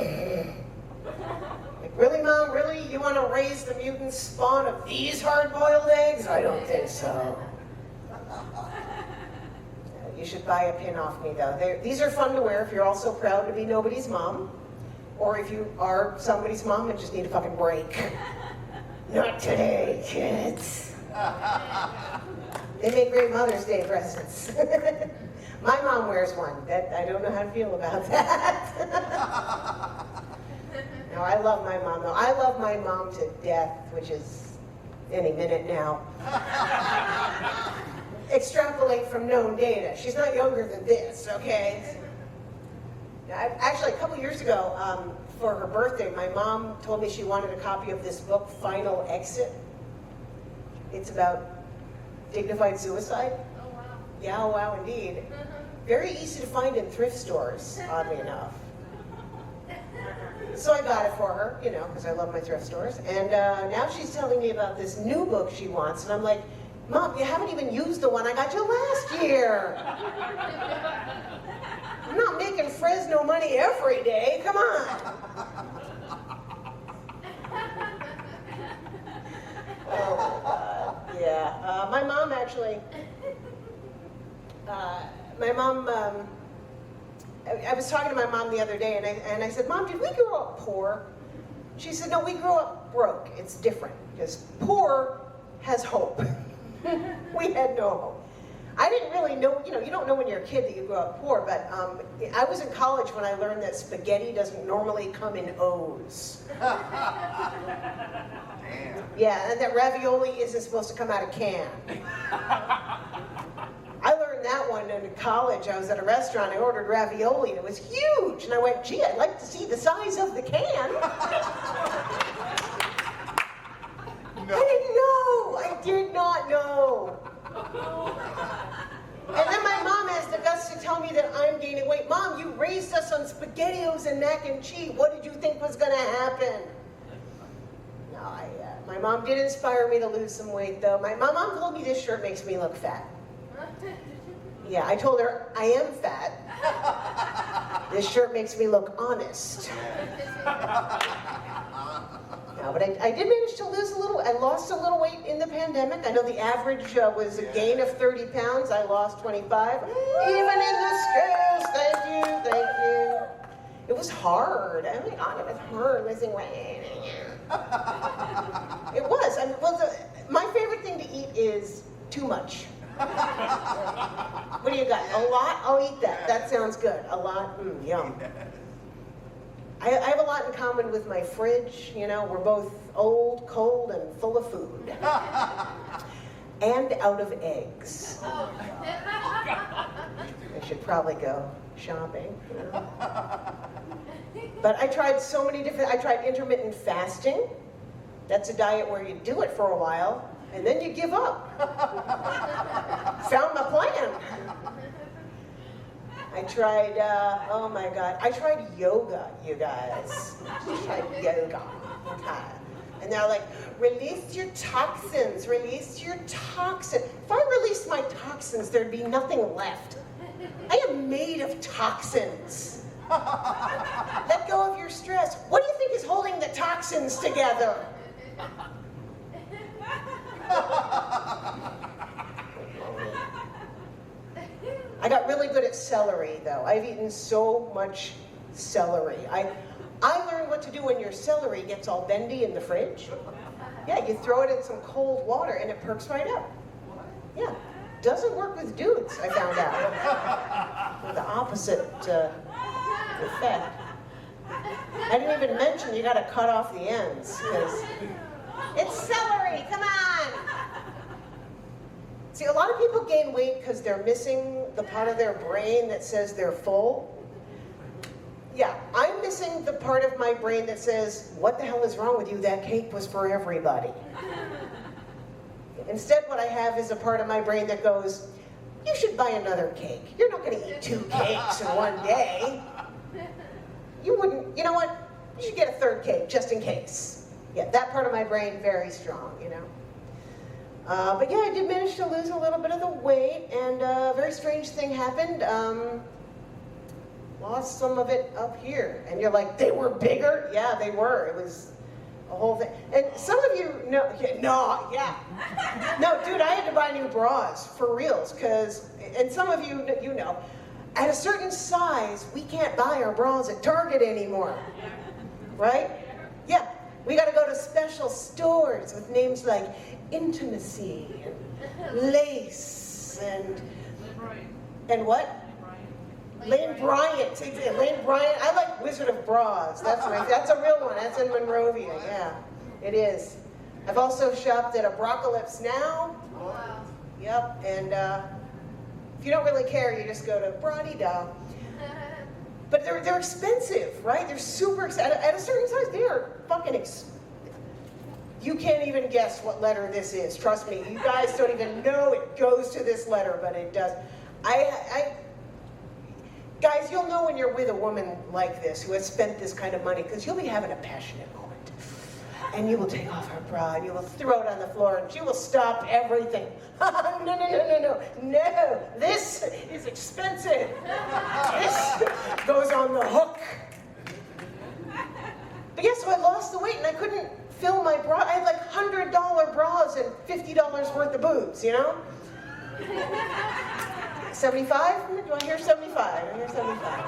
Like, really, Mom? Really? You want to raise the mutant spawn of these hard-boiled eggs? I don't think so. You should buy a pin off me, though. These are fun to wear if you're also proud to be nobody's mom, or if you are somebody's mom and just need a fucking break. Not today, kids. They make great Mother's Day presents. My mom wears one. That I don't know how to feel about that. No, I love my mom though. I love my mom to death, which is any minute now. Extrapolate from known data. She's not younger than this, okay? Actually, a couple years ago, for her birthday, my mom told me she wanted a copy of this book, Final Exit. It's about dignified suicide. Oh, wow. Yeah, oh, wow, indeed. Very easy to find in thrift stores, oddly enough. So I got it for her, you know, because I love my thrift stores. And now she's telling me about this new book she wants. And I'm like, Mom, you haven't even used the one I got you last year. I'm not making Fresno money every day. Come on. Oh, my God. Yeah. My mom actually... I was talking to my mom the other day, and I said, Mom, did we grow up poor? She said, no, we grew up broke. It's different, because poor has hope. We had no hope. I didn't really know, you know, you don't know when you're a kid that you grew up poor, but I was in college when I learned that spaghetti doesn't normally come in O's. Yeah, and that ravioli isn't supposed to come out of can. I learned that one in college. I was at a restaurant, I ordered ravioli, and it was huge. And I went, gee, I'd like to see the size of the can. No. I didn't know. I did not know. And then my mom has the guts to tell me that I'm gaining weight. Mom, you raised us on SpaghettiOs and mac and cheese. What did you think was going to happen? No, my mom did inspire me to lose some weight, though. My mom told me this shirt makes me look fat. Yeah, I told her, I am fat. This shirt makes me look honest. No, but I did manage to lose a little. I lost a little weight in the pandemic. I know the average was a gain of 30 pounds. I lost 25. Even in the scales, thank you. It was hard. Oh my God, it was hard losing weight. It was. I mean, well, my favorite thing to eat is too much. What do you got? A lot? I'll eat that. That sounds good. A lot? Yum. I have a lot in common with my fridge. You know, we're both old, cold, and full of food. And out of eggs. I should probably go shopping. You know? But I tried so many different, I tried intermittent fasting. That's a diet where you do it for a while, and then you give up. Found my plan. I tried, oh my God, I tried yoga, you guys. I tried yoga. And they're like, release your toxins, release your toxins. If I released my toxins, there'd be nothing left. I am made of toxins. Let go of your stress. What do you think is holding the toxins together? I got really good at celery, though. I've eaten so much celery. I learned what to do when your celery gets all bendy in the fridge. Yeah, you throw it in some cold water and it perks right up. Yeah, doesn't work with dudes, I found out. With the opposite effect. I didn't even mention you gotta cut off the ends, because it's celery, come on! See, a lot of people gain weight because they're missing the part of their brain that says they're full. Yeah, I'm missing the part of my brain that says, what the hell is wrong with you? That cake was for everybody. Instead, what I have is a part of my brain that goes, you should buy another cake. You're not going to eat 2 cakes in one day. You wouldn't, you know what? You should get a 3rd cake, just in case. Yeah, that part of my brain, very strong, you know. But yeah, I did manage to lose a little bit of the weight, and a very strange thing happened. Lost some of it up here. And you're like, they were bigger? Yeah, they were. It was a whole thing. And some of you know, no, dude, I had to buy new bras, for reals, because, and some of you, you know, at a certain size, we can't buy our bras at Target anymore. Right? Yeah. We got to go to special stores with names like Intimacy and Lace and what? Lane Bryant. Lane Bryant. I like Wizard of Bras. That's a real one. That's in Monrovia. Yeah, it is. I've also shopped at Apocalypse Now. Wow. Yep. And if you don't really care, you just go to Bra-Di-Da. But they're expensive, right? They're super expensive. At a certain size, they are fucking expensive. You can't even guess what letter this is. Trust me, you guys don't even know it goes to this letter, but it does. Guys, you'll know when you're with a woman like this who has spent this kind of money, because you'll be having a passionate moment. And you will take off her bra, and you will throw it on the floor, and she will stop everything. No, this is expensive. This goes on the hook. But yes, so I lost the weight, and I couldn't fill my bra. I had like $100 bras and $50 worth of boobs, you know? 75? Do I hear 75? I hear 75.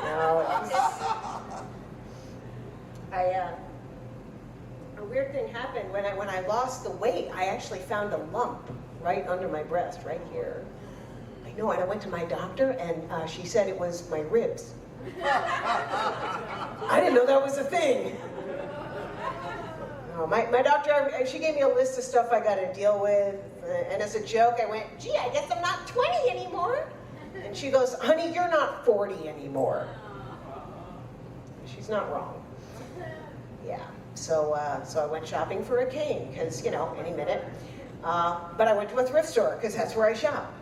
No, a weird thing happened when I lost the weight. I actually found a lump right under my breast, right here. I know, and I went to my doctor, and she said it was my ribs. I didn't know that was a thing. No, my doctor, she gave me a list of stuff I got to deal with, and as a joke, I went, gee, I guess I'm not 20 anymore. And she goes, honey, you're not 40 anymore. She's not wrong. Yeah, so I went shopping for a cane, because, you know, any minute. But I went to a thrift store, because that's where I shop.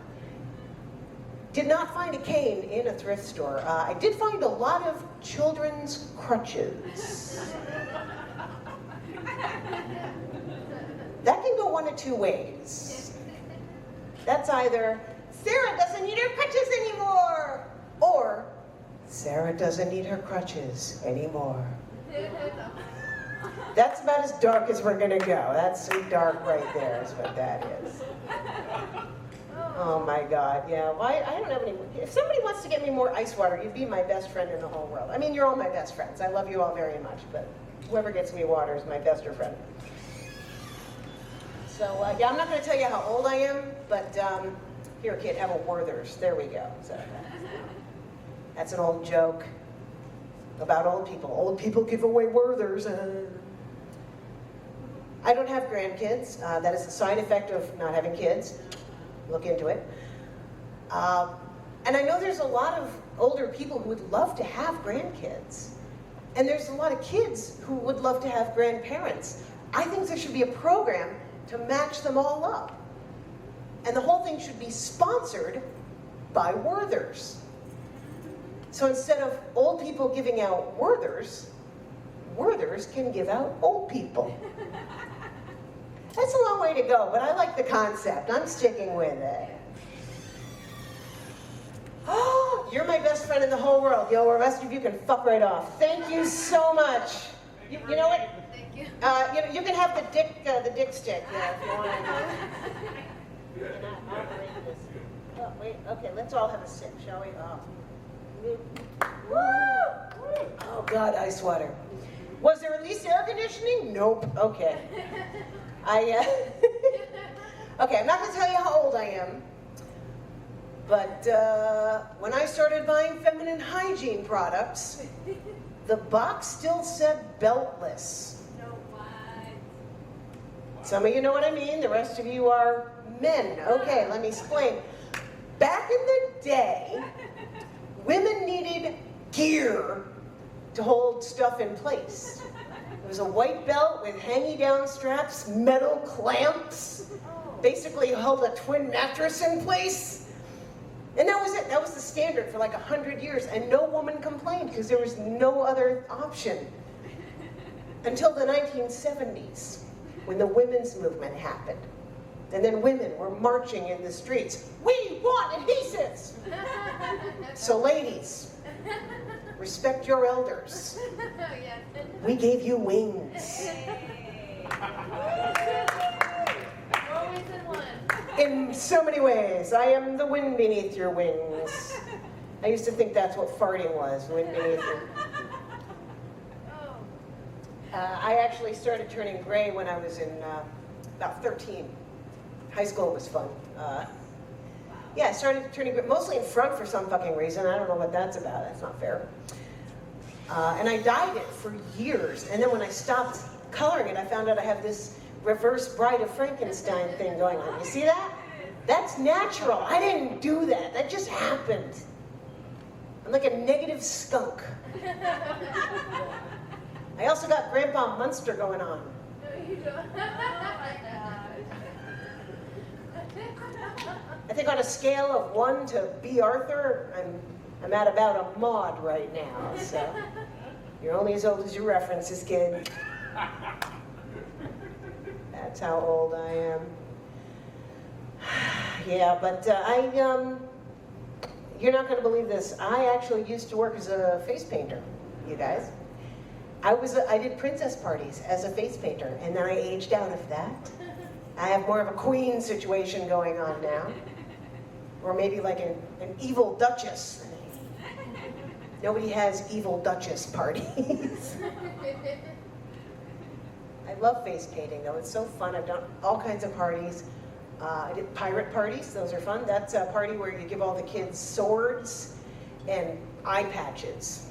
Did not find a cane in a thrift store. I did find a lot of children's crutches. That can go one of two ways. That's either, Sarah doesn't need her crutches anymore, or Sarah doesn't need her crutches anymore. That's about as dark as we're gonna go. That's so dark right there is what that is. Oh my God, yeah. Well, I don't have any. If somebody wants to get me more ice water, you'd be my best friend in the whole world. I mean, you're all my best friends. I love you all very much, but whoever gets me water is my best friend. So, yeah, I'm not going to tell you how old I am, but here, kid, have a Werther's. There we go. So, that's an old joke about old people. Old people give away Werther's. I don't have grandkids. That is a side effect of not having kids. Look into it. And I know there's a lot of older people who would love to have grandkids. And there's a lot of kids who would love to have grandparents. I think there should be a program to match them all up. And the whole thing should be sponsored by Werther's. So instead of old people giving out Werther's, Werther's can give out old people. That's a long way to go, but I like the concept. I'm sticking with it. Oh, you're my best friend in the whole world. Yo, the rest of you can fuck right off. Thank you so much. You know what? Thank you. You can have the dick stick, yeah, if you want to. Oh, wait, okay, let's all have a sip, shall we? Oh. Woo! Oh God, ice water. Was there at least air conditioning? Nope. Okay. Okay, I'm not going to tell you how old I am, but when I started buying feminine hygiene products, the box still said beltless. No, what? Some of you know what I mean, the rest of you are men. Okay, let me explain. Back in the day, women needed gear to hold stuff in place. It was a white belt with hanging down straps, metal clamps, basically held a twin mattress in place. And that was it. That was the standard for like 100 years. And no woman complained because there was no other option. Until the 1970s, when the women's movement happened. And then women were marching in the streets. We want adhesives! So ladies, respect your elders. Yes. We gave you wings. Always in one. In so many ways. I am the wind beneath your wings. I used to think that's what farting was, wind beneath your... Oh. I actually started turning gray when I was in about 13. High school was fun. Yeah, I started turning gray, mostly in front for some fucking reason. I don't know what that's about. That's not fair. And I dyed it for years. And then when I stopped coloring it, I found out I have this reverse Bride of Frankenstein thing going on. You see that? That's natural. I didn't do that. That just happened. I'm like a negative skunk. I also got Grandpa Munster going on. No, you don't. Oh my God. I think on a scale of 1 to B. Arthur, I'm at about a Maud right now. So you're only as old as your references, kid. That's how old I am. Yeah, but you're not going to believe this. I actually used to work as a face painter, you guys. I did princess parties as a face painter, and then I aged out of that. I have more of a queen situation going on now. Or maybe like an evil duchess. Nobody has evil duchess parties. I love face painting though, it's so fun. I've done all kinds of parties. I did pirate parties, those are fun. That's a party where you give all the kids swords and eye patches.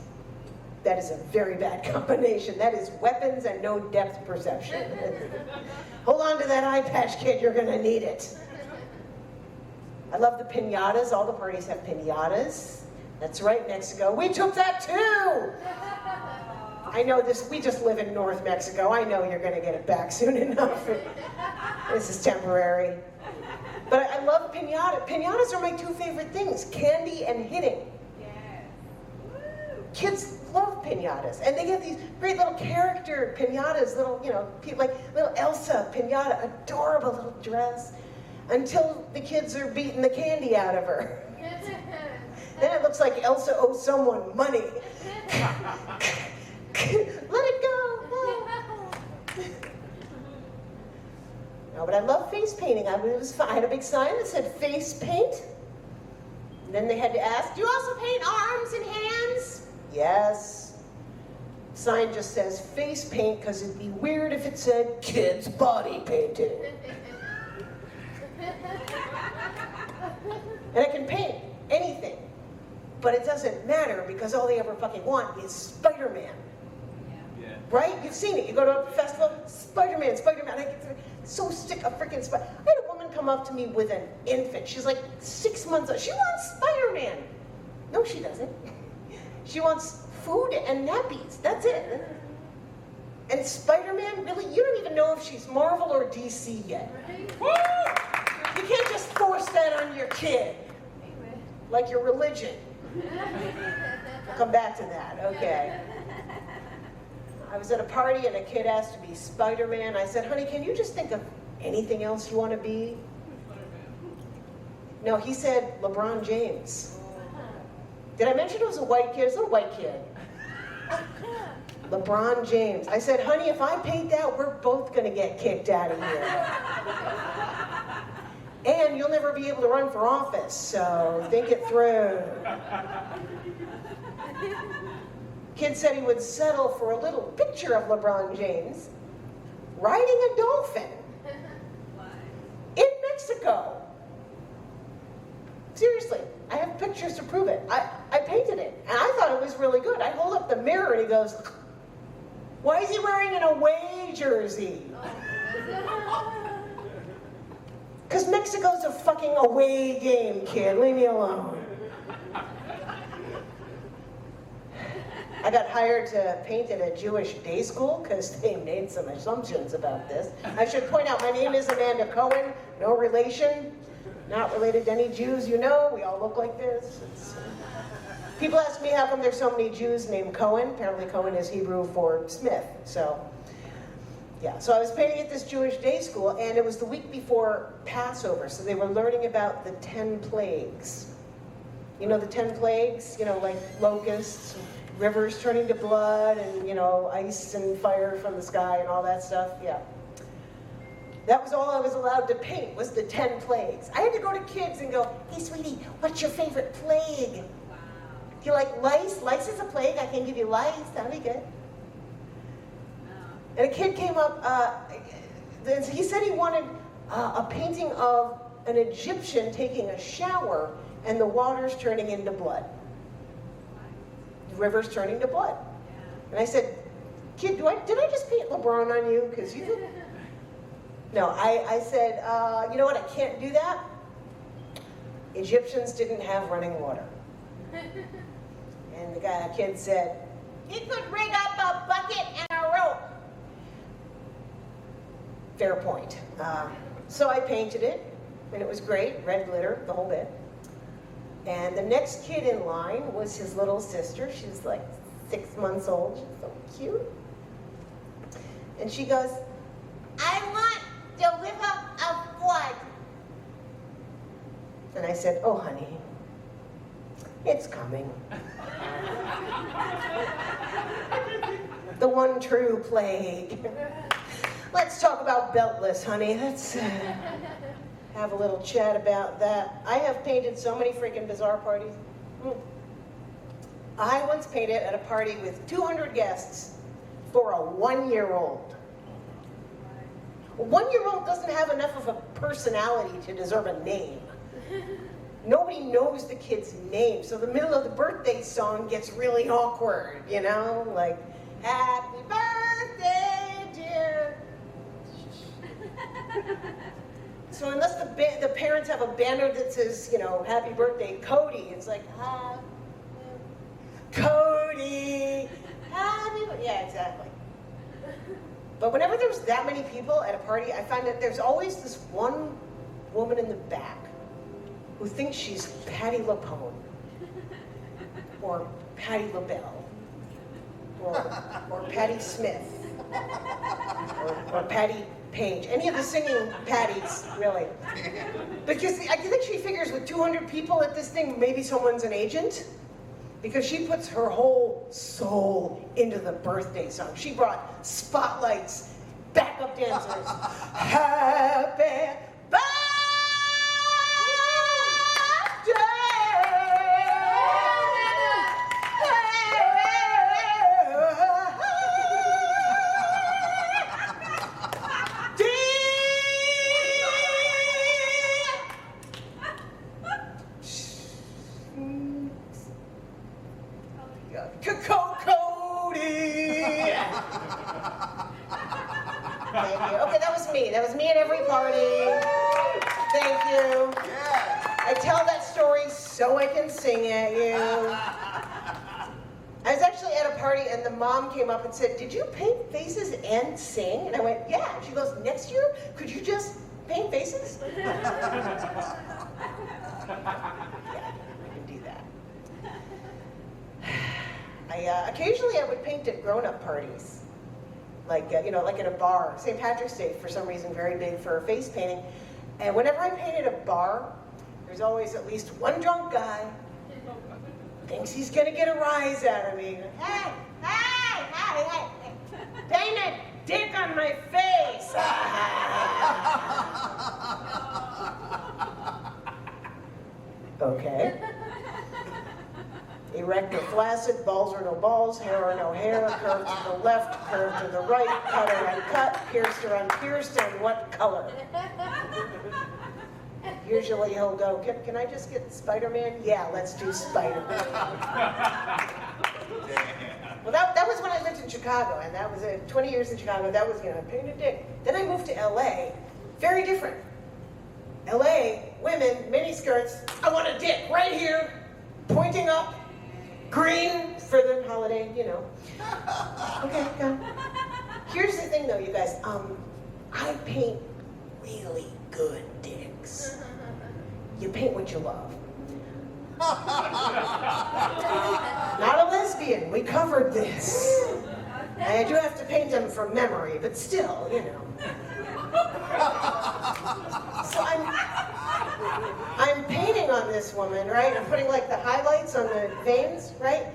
That is a very bad combination. That is weapons and no depth perception. Hold on to that eye patch, kid, you're gonna need it. I love the piñatas, all the parties have piñatas. That's right, Mexico. We took that too! I know this, we just live in North Mexico. I know you're gonna get it back soon enough. This is temporary. But I love piñata. Piñatas are my two favorite things, candy and hitting. Kids love piñatas, and they get these great little character piñatas, little, you know, like little Elsa piñata, adorable little dress, until the kids are beating the candy out of her. Then it looks like Elsa owes someone money. Let it go. No, but I love face painting. It was fun. I had a big sign that said face paint. And then they had to ask, do you also paint arms and hands? Yes. Sign just says face paint because it'd be weird if it said kids body painting. And I can paint anything, but it doesn't matter because all they ever fucking want is Spider-Man. Yeah. Right? You've seen it. You go to a festival, Spider-Man, Spider-Man. I get so sick of freaking Spider-Man. I had a woman come up to me with an infant. She's like 6 months old. She wants Spider-Man. No, she doesn't. She wants food and nappies. That's it. And Spider-Man, really, you don't even know if she's Marvel or DC yet. Woo! You can't just force that on your kid. Like your religion. We'll come back to that, okay. I was at a party and a kid asked to be Spider-Man. I said, honey, can you just think of anything else you want to be? No, he said LeBron James. Did I mention it was a white kid? It's a white kid. LeBron James. I said, honey, if I paint that, we're both going to get kicked out of here. And you'll never be able to run for office, so think it through. Kid said he would settle for a little picture of LeBron James riding a dolphin in Mexico. Seriously, I have pictures to prove it. I painted it, and I thought it was really good. I hold up the mirror, and he goes, why is he wearing an away jersey? Because Mexico's a fucking away game, kid. Leave me alone. I got hired to paint at a Jewish day school because they made some assumptions about this. I should point out, my name is Amanda Cohen, no relation, not related to any Jews you know. We all look like this. People ask me how come there's so many Jews named Cohen. Apparently Cohen is Hebrew for Smith, so. Yeah, so I was painting at this Jewish day school, and it was the week before Passover, so they were learning about the 10 plagues. You know the 10 plagues? You know, like locusts, rivers turning to blood, and, you know, ice and fire from the sky and all that stuff, yeah. That was all I was allowed to paint, was the 10 plagues. I had to go to kids and go, hey, sweetie, what's your favorite plague? Wow. Do you like lice? Lice is a plague, I can give you lice, that'd be good. And a kid came up, and he said he wanted a painting of an Egyptian taking a shower and the water's turning into blood. The river's turning to blood. And I said, kid, did I just paint LeBron on you? Because you did. No, I said, you know what, I can't do that. Egyptians didn't have running water. And the kid said, he could rig up a bucket and a rope. Fair point. So I painted it, and it was great, red glitter, the whole bit. And the next kid in line was his little sister. She's like 6 months old. She's so cute. And she goes, I want to whip up a flood. And I said, oh, honey, it's coming. The one true plague. Let's talk about beltless, honey. Let's have a little chat about that. I have painted so many freaking bizarre parties. I once painted at a party with 200 guests for a 1-year-old. A 1-year-old doesn't have enough of a personality to deserve a name. Nobody knows the kid's name, so the middle of the birthday song gets really awkward, you know? Like, happy birthday, dear. So unless the parents have a banner that says, you know, happy birthday, Cody, it's like, Cody, yeah, exactly. But whenever there's that many people at a party, I find that there's always this one woman in the back who thinks she's Patti LuPone, or Patti LaBelle, or Patti Smith, or Patti Page, any of the singing Patties, really. Because I think she figures with 200 people at this thing, maybe someone's an agent. Because she puts her whole soul into the birthday song. She brought spotlights, backup dancers. Happy birthday! Thank you. Okay, that was me. That was me at every party. Thank you. Yeah. I tell that story so I can sing at you. I was actually at a party and the mom came up and said, did you paint faces and sing? And I went, yeah. And she goes, next year, could you just paint faces? Yeah, I can do that. Occasionally I would paint at grown-up parties. Like, you know, like at a bar. St. Patrick's Day, for some reason, very big for face painting. And whenever I paint at a bar, there's always at least one drunk guy thinks he's gonna get a rise out of me. Hey, hey, hey, hey, paint a dick on my face. Okay. Erect or flaccid, balls or no balls, hair or no hair, curved to the left, curved to the right, cut or uncut, pierced or unpierced, and what color? Usually he'll go, can I just get Spider-Man? Yeah, let's do Spider-Man. Well, that was when I lived in Chicago, and that was 20 years in Chicago. That was, you know, paint a dick. Then I moved to LA, very different. LA, women, mini skirts, I want a dick right here, pointing up. Green for the holiday, you know. Okay, go. Here's the thing though, you guys. I paint really good dicks. You paint what you love. Not a lesbian, we covered this. I do have to paint them from memory, but still, you know. So I'm painting on this woman, right? I'm putting like the highlights on the veins, right?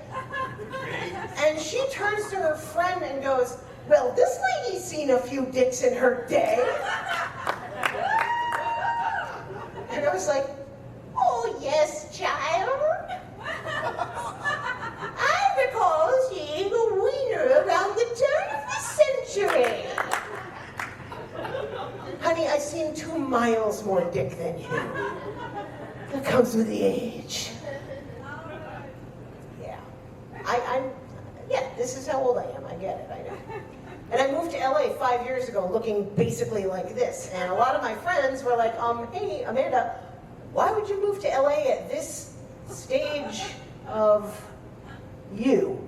And she turns to her friend and goes, well, this lady's seen a few dicks in her day. And I was like, oh yes, child. I recall seeing a wiener around the turn of the century. I've seen 2 miles more dick than you. That comes with the age. Yeah. Yeah, this is how old I am. I get it, I know. And I moved to LA 5 years ago looking basically like this. And a lot of my friends were like, hey, Amanda, why would you move to LA at this stage of you?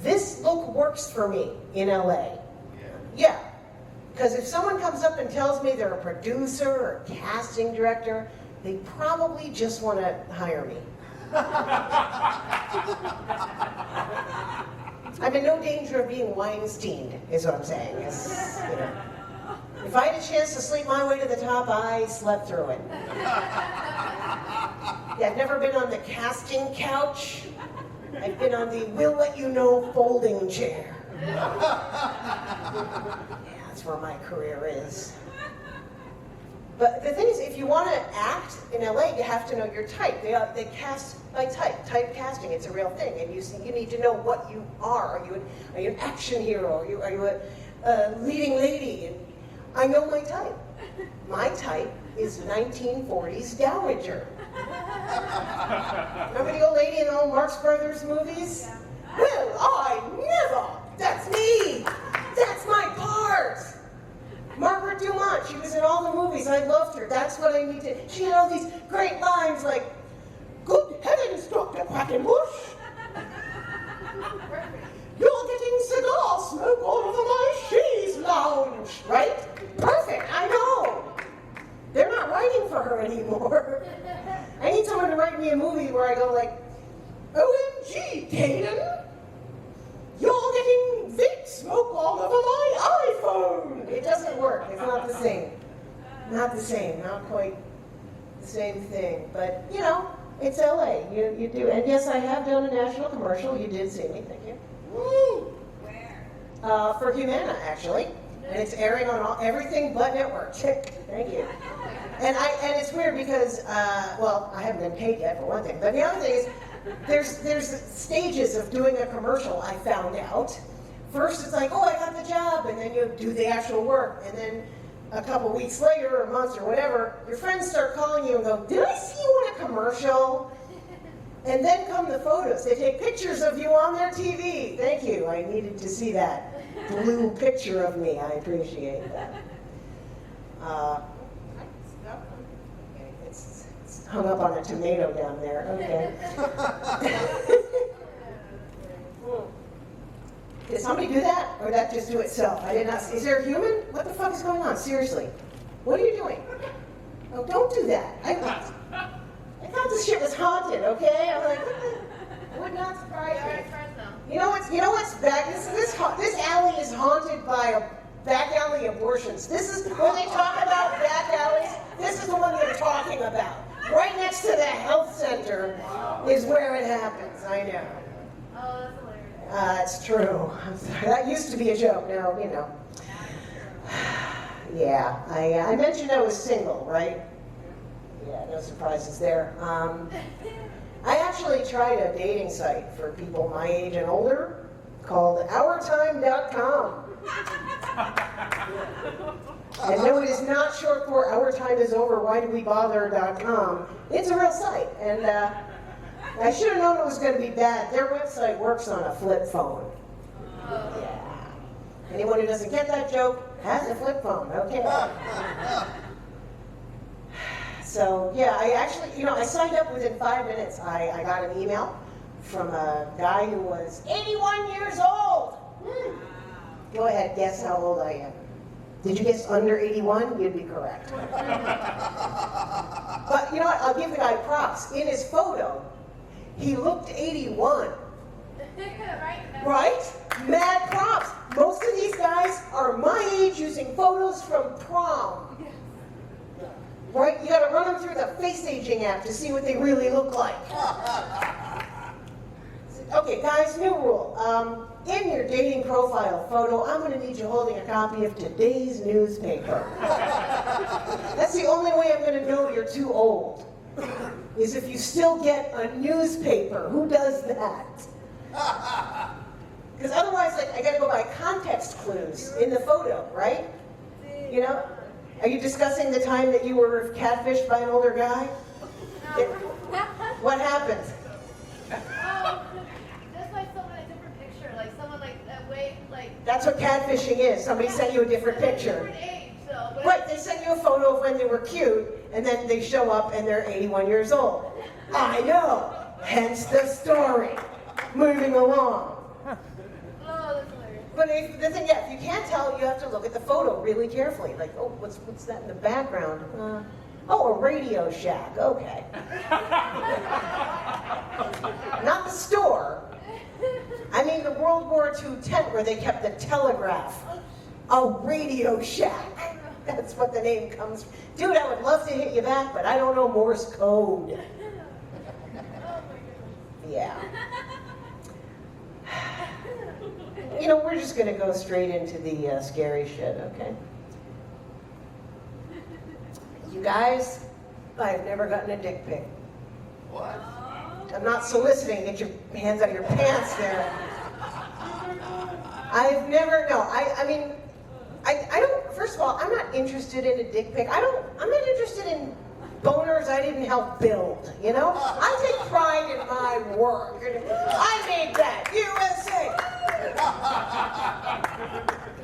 This look works for me in LA. Yeah. Because if someone comes up and tells me they're a producer or a casting director, they probably just want to hire me. I'm in no danger of being Weinsteined, is what I'm saying. It's, you know, if I had a chance to sleep my way to the top, I slept through it. Yeah, I've never been on the casting couch. I've been on the we'll let you know folding chair. Yeah, that's where my career is. But the thing is, if you want to act in LA, you have to know your type. They cast by type. Type casting, it's a real thing. And you need to know what you are. Are you an action hero? Are you a leading lady? And I know my type. My type is 1940s dowager. Remember the old lady in the old Marx Brothers movies? Well, I never. That's me. That's my part. Margaret Dumont, she was in all the movies. I loved her. That's what I need to. She had all these great lines like, "Good heavens, Dr. Quackenbush. You're getting cigar smoke all over my chaise lounge." Right? Perfect. I know. They're not writing for her anymore. I need someone to write me a movie where I go like, "OMG, Caden. You're getting vape smoke all over my iPhone." It doesn't work. It's not the same. Not the same. Not quite the same thing. But, you know, it's LA. You do. And yes, I have done a national commercial. You did see me. Thank you. Woo! Where? For Humana, actually. And it's airing on everything but network. Thank you. And it's weird because, well, I haven't been paid yet for one thing. But the other thing is, there's stages of doing a commercial, I found out. First it's like, oh, I got the job, and then you do the actual work, and then a couple weeks later, or months, or whatever, your friends start calling you and go, "Did I see you in a commercial?" And then come the photos. They take pictures of you on their TV. Thank you, I needed to see that blue picture of me. I appreciate that. It's hung up on a tomato down there. Okay. Did somebody do that? Or did that just do itself? I did not see. Is there a human? What the fuck is going on? Seriously. What are you doing? Oh, don't do that. I thought this shit was haunted, okay? I'm like, what the? It would not surprise me. You know what's back? This alley is haunted by back alley abortions. This is when they talk about back alleys. This is the one they're talking about. Right next to the health center is where it happens. I know. Oh, that's hilarious. It's true. I'm sorry. That used to be a joke. Now, you know. Yeah, I mentioned I was single, right? Yeah, no surprises there. I actually tried a dating site for people my age and older called OurTime.com. And no, it is not short for Our Time Is Over, Why Do We Bother.com. It's a real site, and I should have known it was going to be bad. Their website works on a flip phone. Yeah. Anyone who doesn't get that joke has a flip phone, okay? So, yeah, I actually, I signed up within 5 minutes. I got an email from a guy who was 81 years old. Go ahead, guess how old I am. Did you guess under 81? You'd be correct. But you know what? I'll give the guy props. In his photo, he looked 81. Right? Mad props. Most of these guys are my age using photos from prom. Right? You gotta run them through the face aging app to see what they really look like. Okay, guys, new rule. In your dating profile photo, I'm gonna need you holding a copy of today's newspaper. That's the only way I'm gonna know you're too old, is if you still get a newspaper. Who does that? Because otherwise, like, I gotta go by context clues in the photo, right? You know? Are you discussing the time that you were catfished by an older guy? What happened? Just like someone a different picture, like someone like that way, like. That's what catfishing is. Somebody sent you a different picture. Different age, so. But Right, they send you a photo of when they were cute, and then they show up and they're 81 years old. I know. Hence the story. Moving along. Oh, that's hilarious. But the thing, yeah, if you can't tell, you have to look at the photo really carefully. Like, oh, what's that in the background? Oh, a Radio Shack. Okay. Not the store. I mean the World War II tent where they kept the telegraph. A Radio Shack. That's what the name comes from. Dude, I would love to hit you back, but I don't know Morse code. Yeah. You know, we're just going to go straight into the scary shit, okay? You guys, I've never gotten a dick pic. What? I'm not soliciting. Get your hands out of your pants there. I've never, no, I mean, I don't, first of all, I'm not interested in a dick pic. I'm not interested in boners I didn't help build, you know? I take pride in my work. I made that, USA.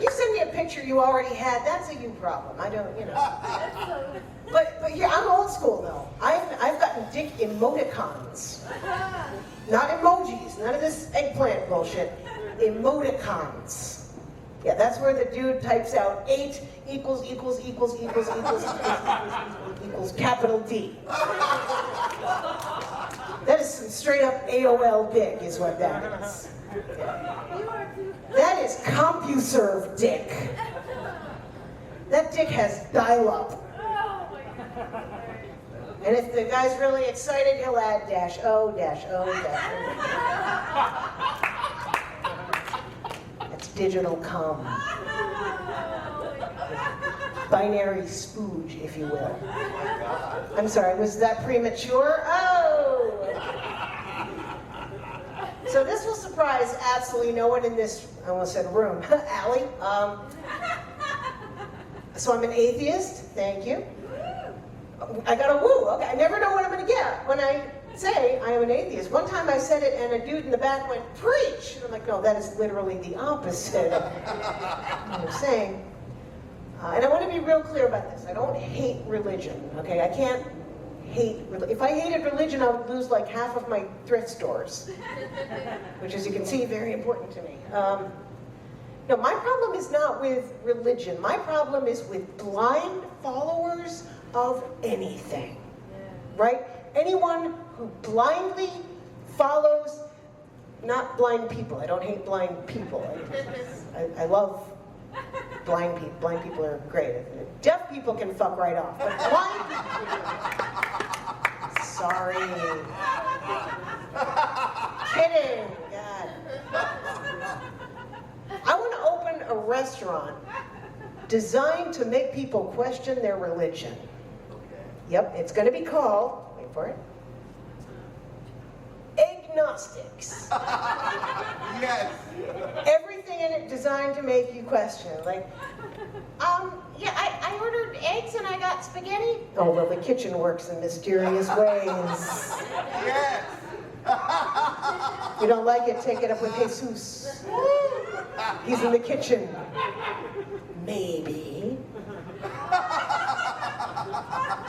You send me a picture you already had, that's a you problem. I don't, you know. But yeah, I'm old school though. I've gotten dick emoticons. Not emojis, none of this eggplant bullshit. Emoticons. Yeah, that's where the dude types out 8 equals capital D. That is some straight up AOL dick is what that is. That is CompuServe dick. That dick has dial-up. And if the guy's really excited, he'll add -O. That's digital com. Binary spooge, if you will. I'm sorry, was that premature? Oh! So this will surprise absolutely no one in this, I almost said room, Allie. So I'm an atheist, thank you. I got a woo, okay. I never know what I'm gonna get when I say I am an atheist. One time I said it and a dude in the back went, preach! And I'm like, no, that is literally the opposite of what I'm saying. And I want to be real clear about this. I don't hate religion, okay? I can't hate religion. If I hated religion, I would lose like half of my thrift stores, which, as you can see, very important to me. No, my problem is not with religion. My problem is with blind followers of anything, right? Anyone who blindly follows, not blind people. I don't hate blind people. I love blind people. Blind people are great. Deaf people can fuck right off, but blind people. Sorry. Kidding. God. I want to open a restaurant designed to make people question their religion. Yep, it's going to be called, wait for it, Agnostics. Yes. Everything in it designed to make you question. Like, yeah, I ordered eggs and I got spaghetti. Oh, well, the kitchen works in mysterious ways. Yes. You don't like it, take it up with Jesus. He's in the kitchen. Maybe.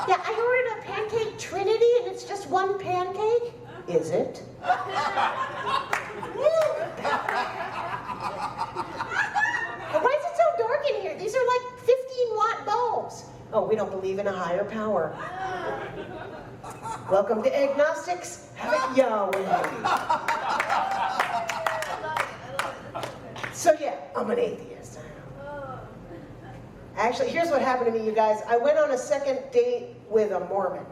Yeah, I ordered a pancake trinity and it's just one pancake. Is it? Why is it so dark in here? These are like 15-watt bulbs. Oh, we don't believe in a higher power. Welcome to Agnostics. Have it Yahweh. So yeah, I'm an atheist. Actually, here's what happened to me, you guys. I went on a second date with a Mormon.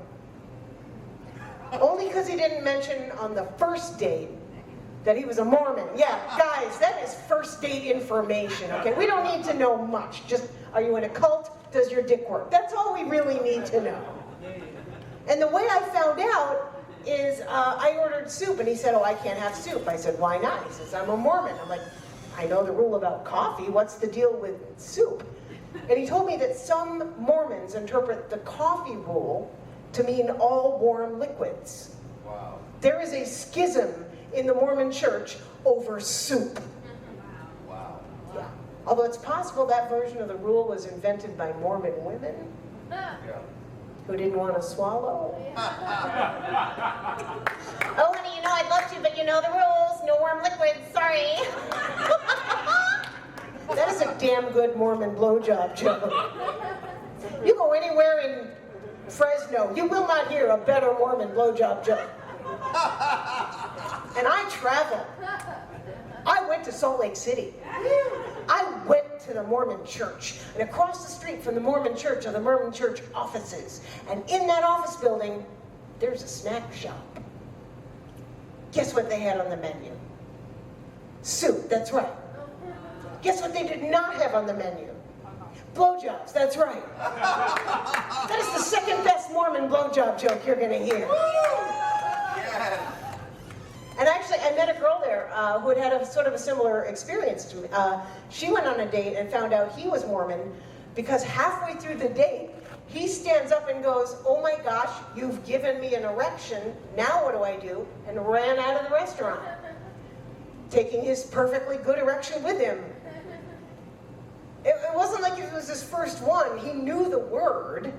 Only because he didn't mention on the first date that he was a Mormon. Yeah, guys, that is first date information, okay? We don't need to know much. Just, are you in a cult? Does your dick work? That's all we really need to know. And the way I found out is I ordered soup, and he said, oh, I can't have soup. I said, why not? He says, I'm a Mormon. I'm like, I know the rule about coffee. What's the deal with soup? And he told me that some Mormons interpret the coffee rule to mean all warm liquids. Wow. There is a schism in the Mormon church over soup. Wow. Yeah. Although it's possible that version of the rule was invented by Mormon women Yeah. who didn't want to swallow. Oh, honey, you know I'd love to, but you know the rules. No warm liquids, sorry. That is a damn good Mormon blowjob joke. You go anywhere in Fresno, you will not hear a better Mormon blowjob joke. And I travel. I went to Salt Lake City. I went to the Mormon church. And across the street from the Mormon church are the Mormon church offices. And in that office building, there's a snack shop. Guess what they had on the menu? Soup, that's right. Guess what they did not have on the menu? Blowjobs, that's right. That is the second best Mormon blowjob joke you're gonna hear. Yeah. And actually, I met a girl there who had had a sort of a similar experience to me. She went on a date and found out he was Mormon because halfway through the date, he stands up and goes, "Oh my gosh, you've given me an erection, now what do I do?" and ran out of the restaurant, taking his perfectly good erection with him. It wasn't like it was his first one. He knew the word,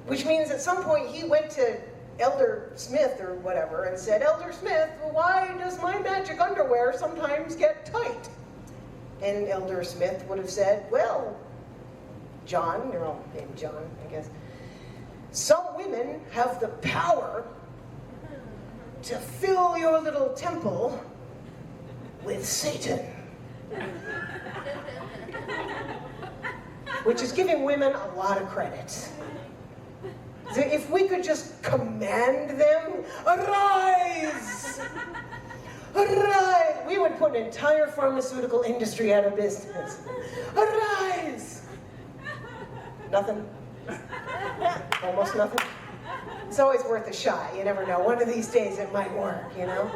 which means at some point he went to Elder Smith or whatever and said, "Elder Smith, why does my magic underwear sometimes get tight?" And Elder Smith would have said, "Well, John," they're all named John, I guess, "some women have the power to fill your little temple with Satan." Which is giving women a lot of credit. So if we could just command them, "Arise! Arise!" We would put an entire pharmaceutical industry out of business. Arise! Nothing? Almost nothing? It's always worth a shot. You never know. One of these days it might work, you know?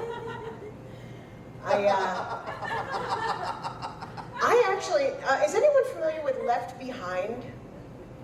I actually, is anyone familiar with Left Behind?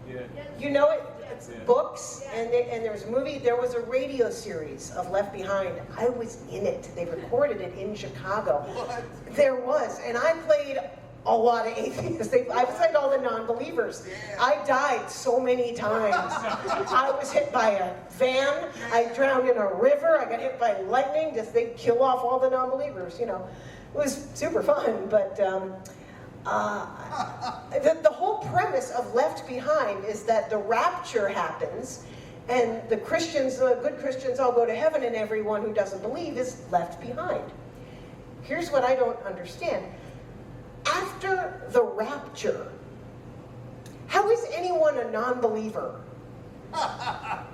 Yeah. You know it? It's books, and there's a movie. There was a radio series of Left Behind. I was in it. They recorded it in Chicago. What? There was, and I played a lot of atheists. I played all the non-believers. Yeah. I died so many times. I was hit by a van. I drowned in a river. I got hit by lightning. Just they kill off all the non-believers. You know, it was super fun, but. The whole premise of Left Behind is that the rapture happens and the Christians, the good Christians all go to heaven and everyone who doesn't believe is left behind. Here's what I don't understand. After the rapture, how is anyone a non-believer? I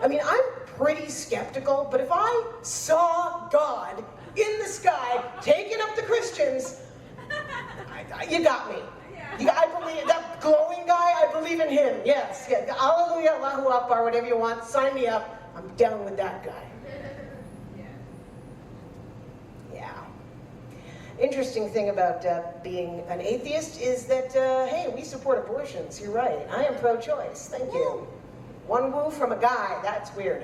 mean, I'm pretty skeptical, but if I saw God in the sky taking up the Christians, you got me. I believe that glowing guy. I believe in him. Yes. Yeah. Hallelujah, Allahu Akbar, whatever you want. Sign me up. I'm down with that guy. Yeah. Interesting thing about being an atheist is that hey, we support abortions. You're right. I am pro-choice. Thank you. One woo from a guy. That's weird.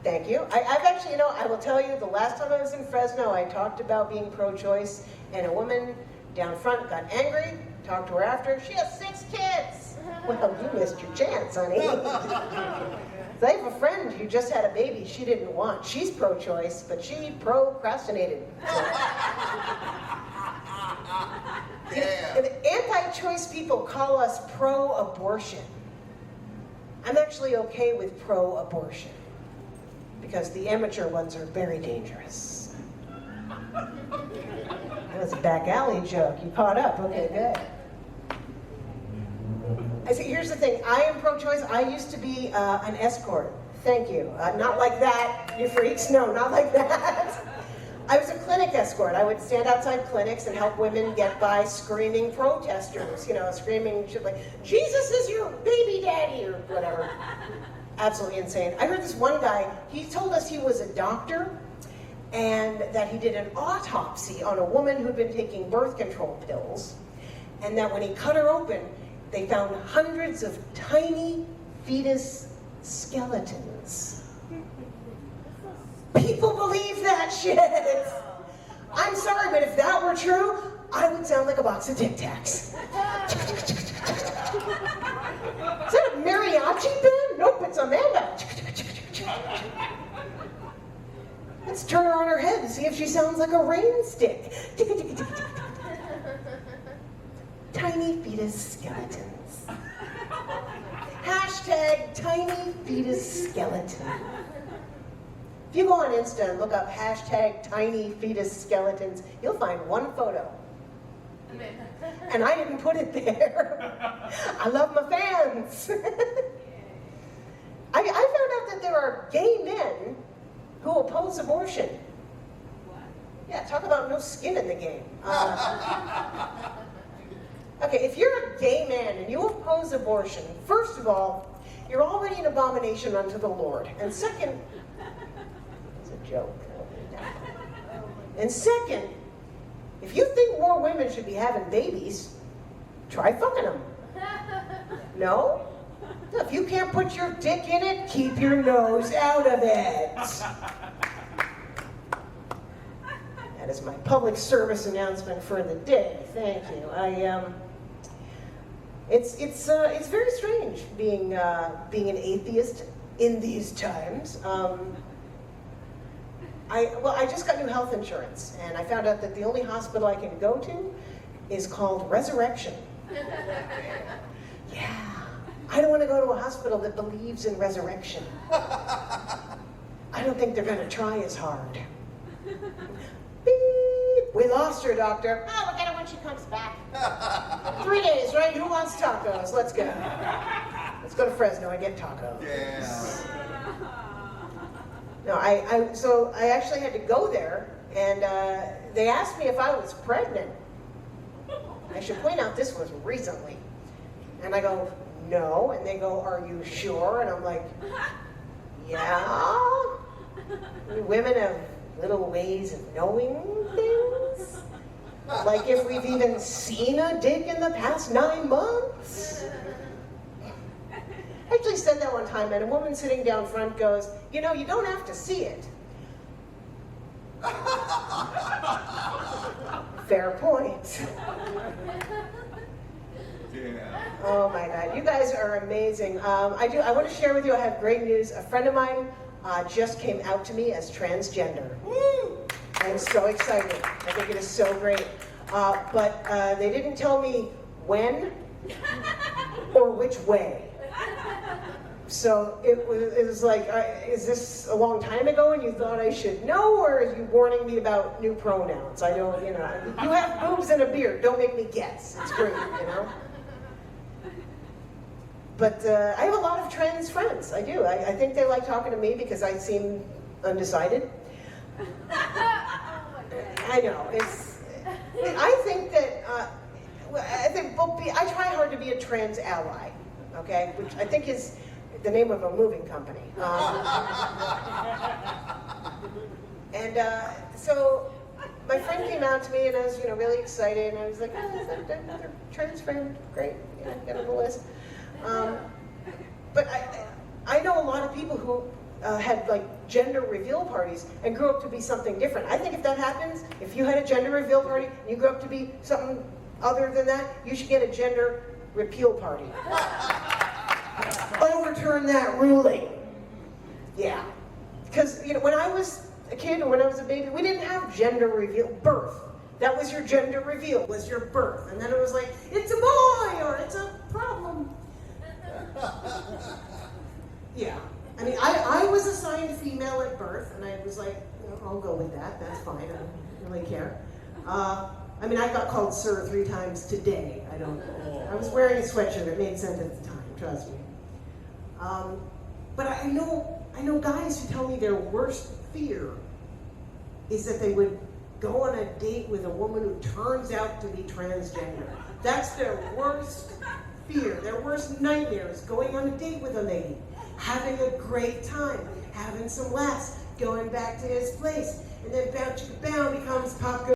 Thank you. I've actually, you know, I will tell you, the last time I was in Fresno, I talked about being pro-choice, and a woman down front got angry, talked to her after. She has 6 kids. Well, you missed your chance, honey. So I have a friend who just had a baby she didn't want. She's pro-choice, but she procrastinated. Yeah. And the anti-choice people call us pro-abortion. I'm actually okay with pro-abortion, because the amateur ones are very dangerous. That was a back alley joke. You caught up. Okay, good. I see, here's the thing. I am pro-choice. I used to be an escort. Thank you. Not like that, you freaks. No, not like that. I was a clinic escort. I would stand outside clinics and help women get by screaming protesters, you know, screaming shit like, "Jesus is your baby daddy," or whatever. Absolutely insane. I heard this one guy, he told us he was a doctor and that he did an autopsy on a woman who'd been taking birth control pills. and that when he cut her open, they found hundreds of tiny fetus skeletons. People believe that shit. I'm sorry, but if that were true, I would sound like a box of Tic Tacs. Is that a mariachi band? Nope, it's Amanda. Let's turn her on her head and see if she sounds like a rain stick. Tiny fetus skeletons. Hashtag tiny fetus skeleton. If you go on Insta and look up hashtag tiny fetus skeletons, you'll find one photo. And I didn't put it there. I love my fans. I found out that there are gay men who oppose abortion. Yeah, talk about no skin in the game. Okay, if you're a gay man and you oppose abortion, first of all, you're already an abomination unto the Lord. And second, it's a joke. And second, if you think more women should be having babies, try fucking them. No? If you can't put your dick in it, keep your nose out of it. That is my public service announcement for the day. Thank you. It's very strange being an atheist in these times. I just got new health insurance, and I found out that the only hospital I can go to is called Resurrection. Yeah, I don't want to go to a hospital that believes in resurrection. I don't think they're going to try as hard. Beep. We lost her, doctor. Oh, we'll get her when she comes back. 3 days, right? Who wants tacos? Let's go. Let's go to Fresno and get tacos. Yes. No, so I actually had to go there, and they asked me if I was pregnant. I should point out this was recently. And I go, no, and they go, are you sure? And I'm like, yeah. Women have little ways of knowing things. Like if we've even seen a dick in the past 9 months. I actually said that one time, and a woman sitting down front goes, you know, you don't have to see it. Fair point. Yeah. Oh my God, you guys are amazing. I want to share with you, I have great news. A friend of mine just came out to me as transgender. Woo! I'm so excited. I think it is so great. But they didn't tell me when or which way. So it was like, is this a long time ago and you thought I should know, or are you warning me about new pronouns? I don't, you know. You have boobs and a beard, don't make me guess. It's great, you know. But I have a lot of trans friends, I do. I think they like talking to me because I seem undecided. I know, I think that, I try hard to be a trans ally, okay? Which I think is the name of a moving company. So my friend came out to me and I was, really excited, and I was like, oh, they're trans friend, great, get on the list. But I know a lot of people who had like gender reveal parties and grew up to be something different. I think if that happens, if you had a gender reveal party and you grew up to be something other than that, you should get a gender repeal party. Overturn that ruling. Yeah. Because when I was a kid or when I was a baby, we didn't have gender reveal. Birth. That was your gender reveal, was your birth. And then it was like, it's a boy or it's a problem. Yeah. I mean, I was assigned female at birth, and I was like, I'll go with that. That's fine. I don't really care. I mean, I got called sir 3 times today. I was wearing a sweatshirt. It made sense at the time. Trust me. But I know guys who tell me their worst fear is that they would go on a date with a woman who turns out to be transgender. That's their worst fear, their worst nightmare is going on a date with a lady, having a great time, having some laughs, going back to his place, and then bound becomes pop.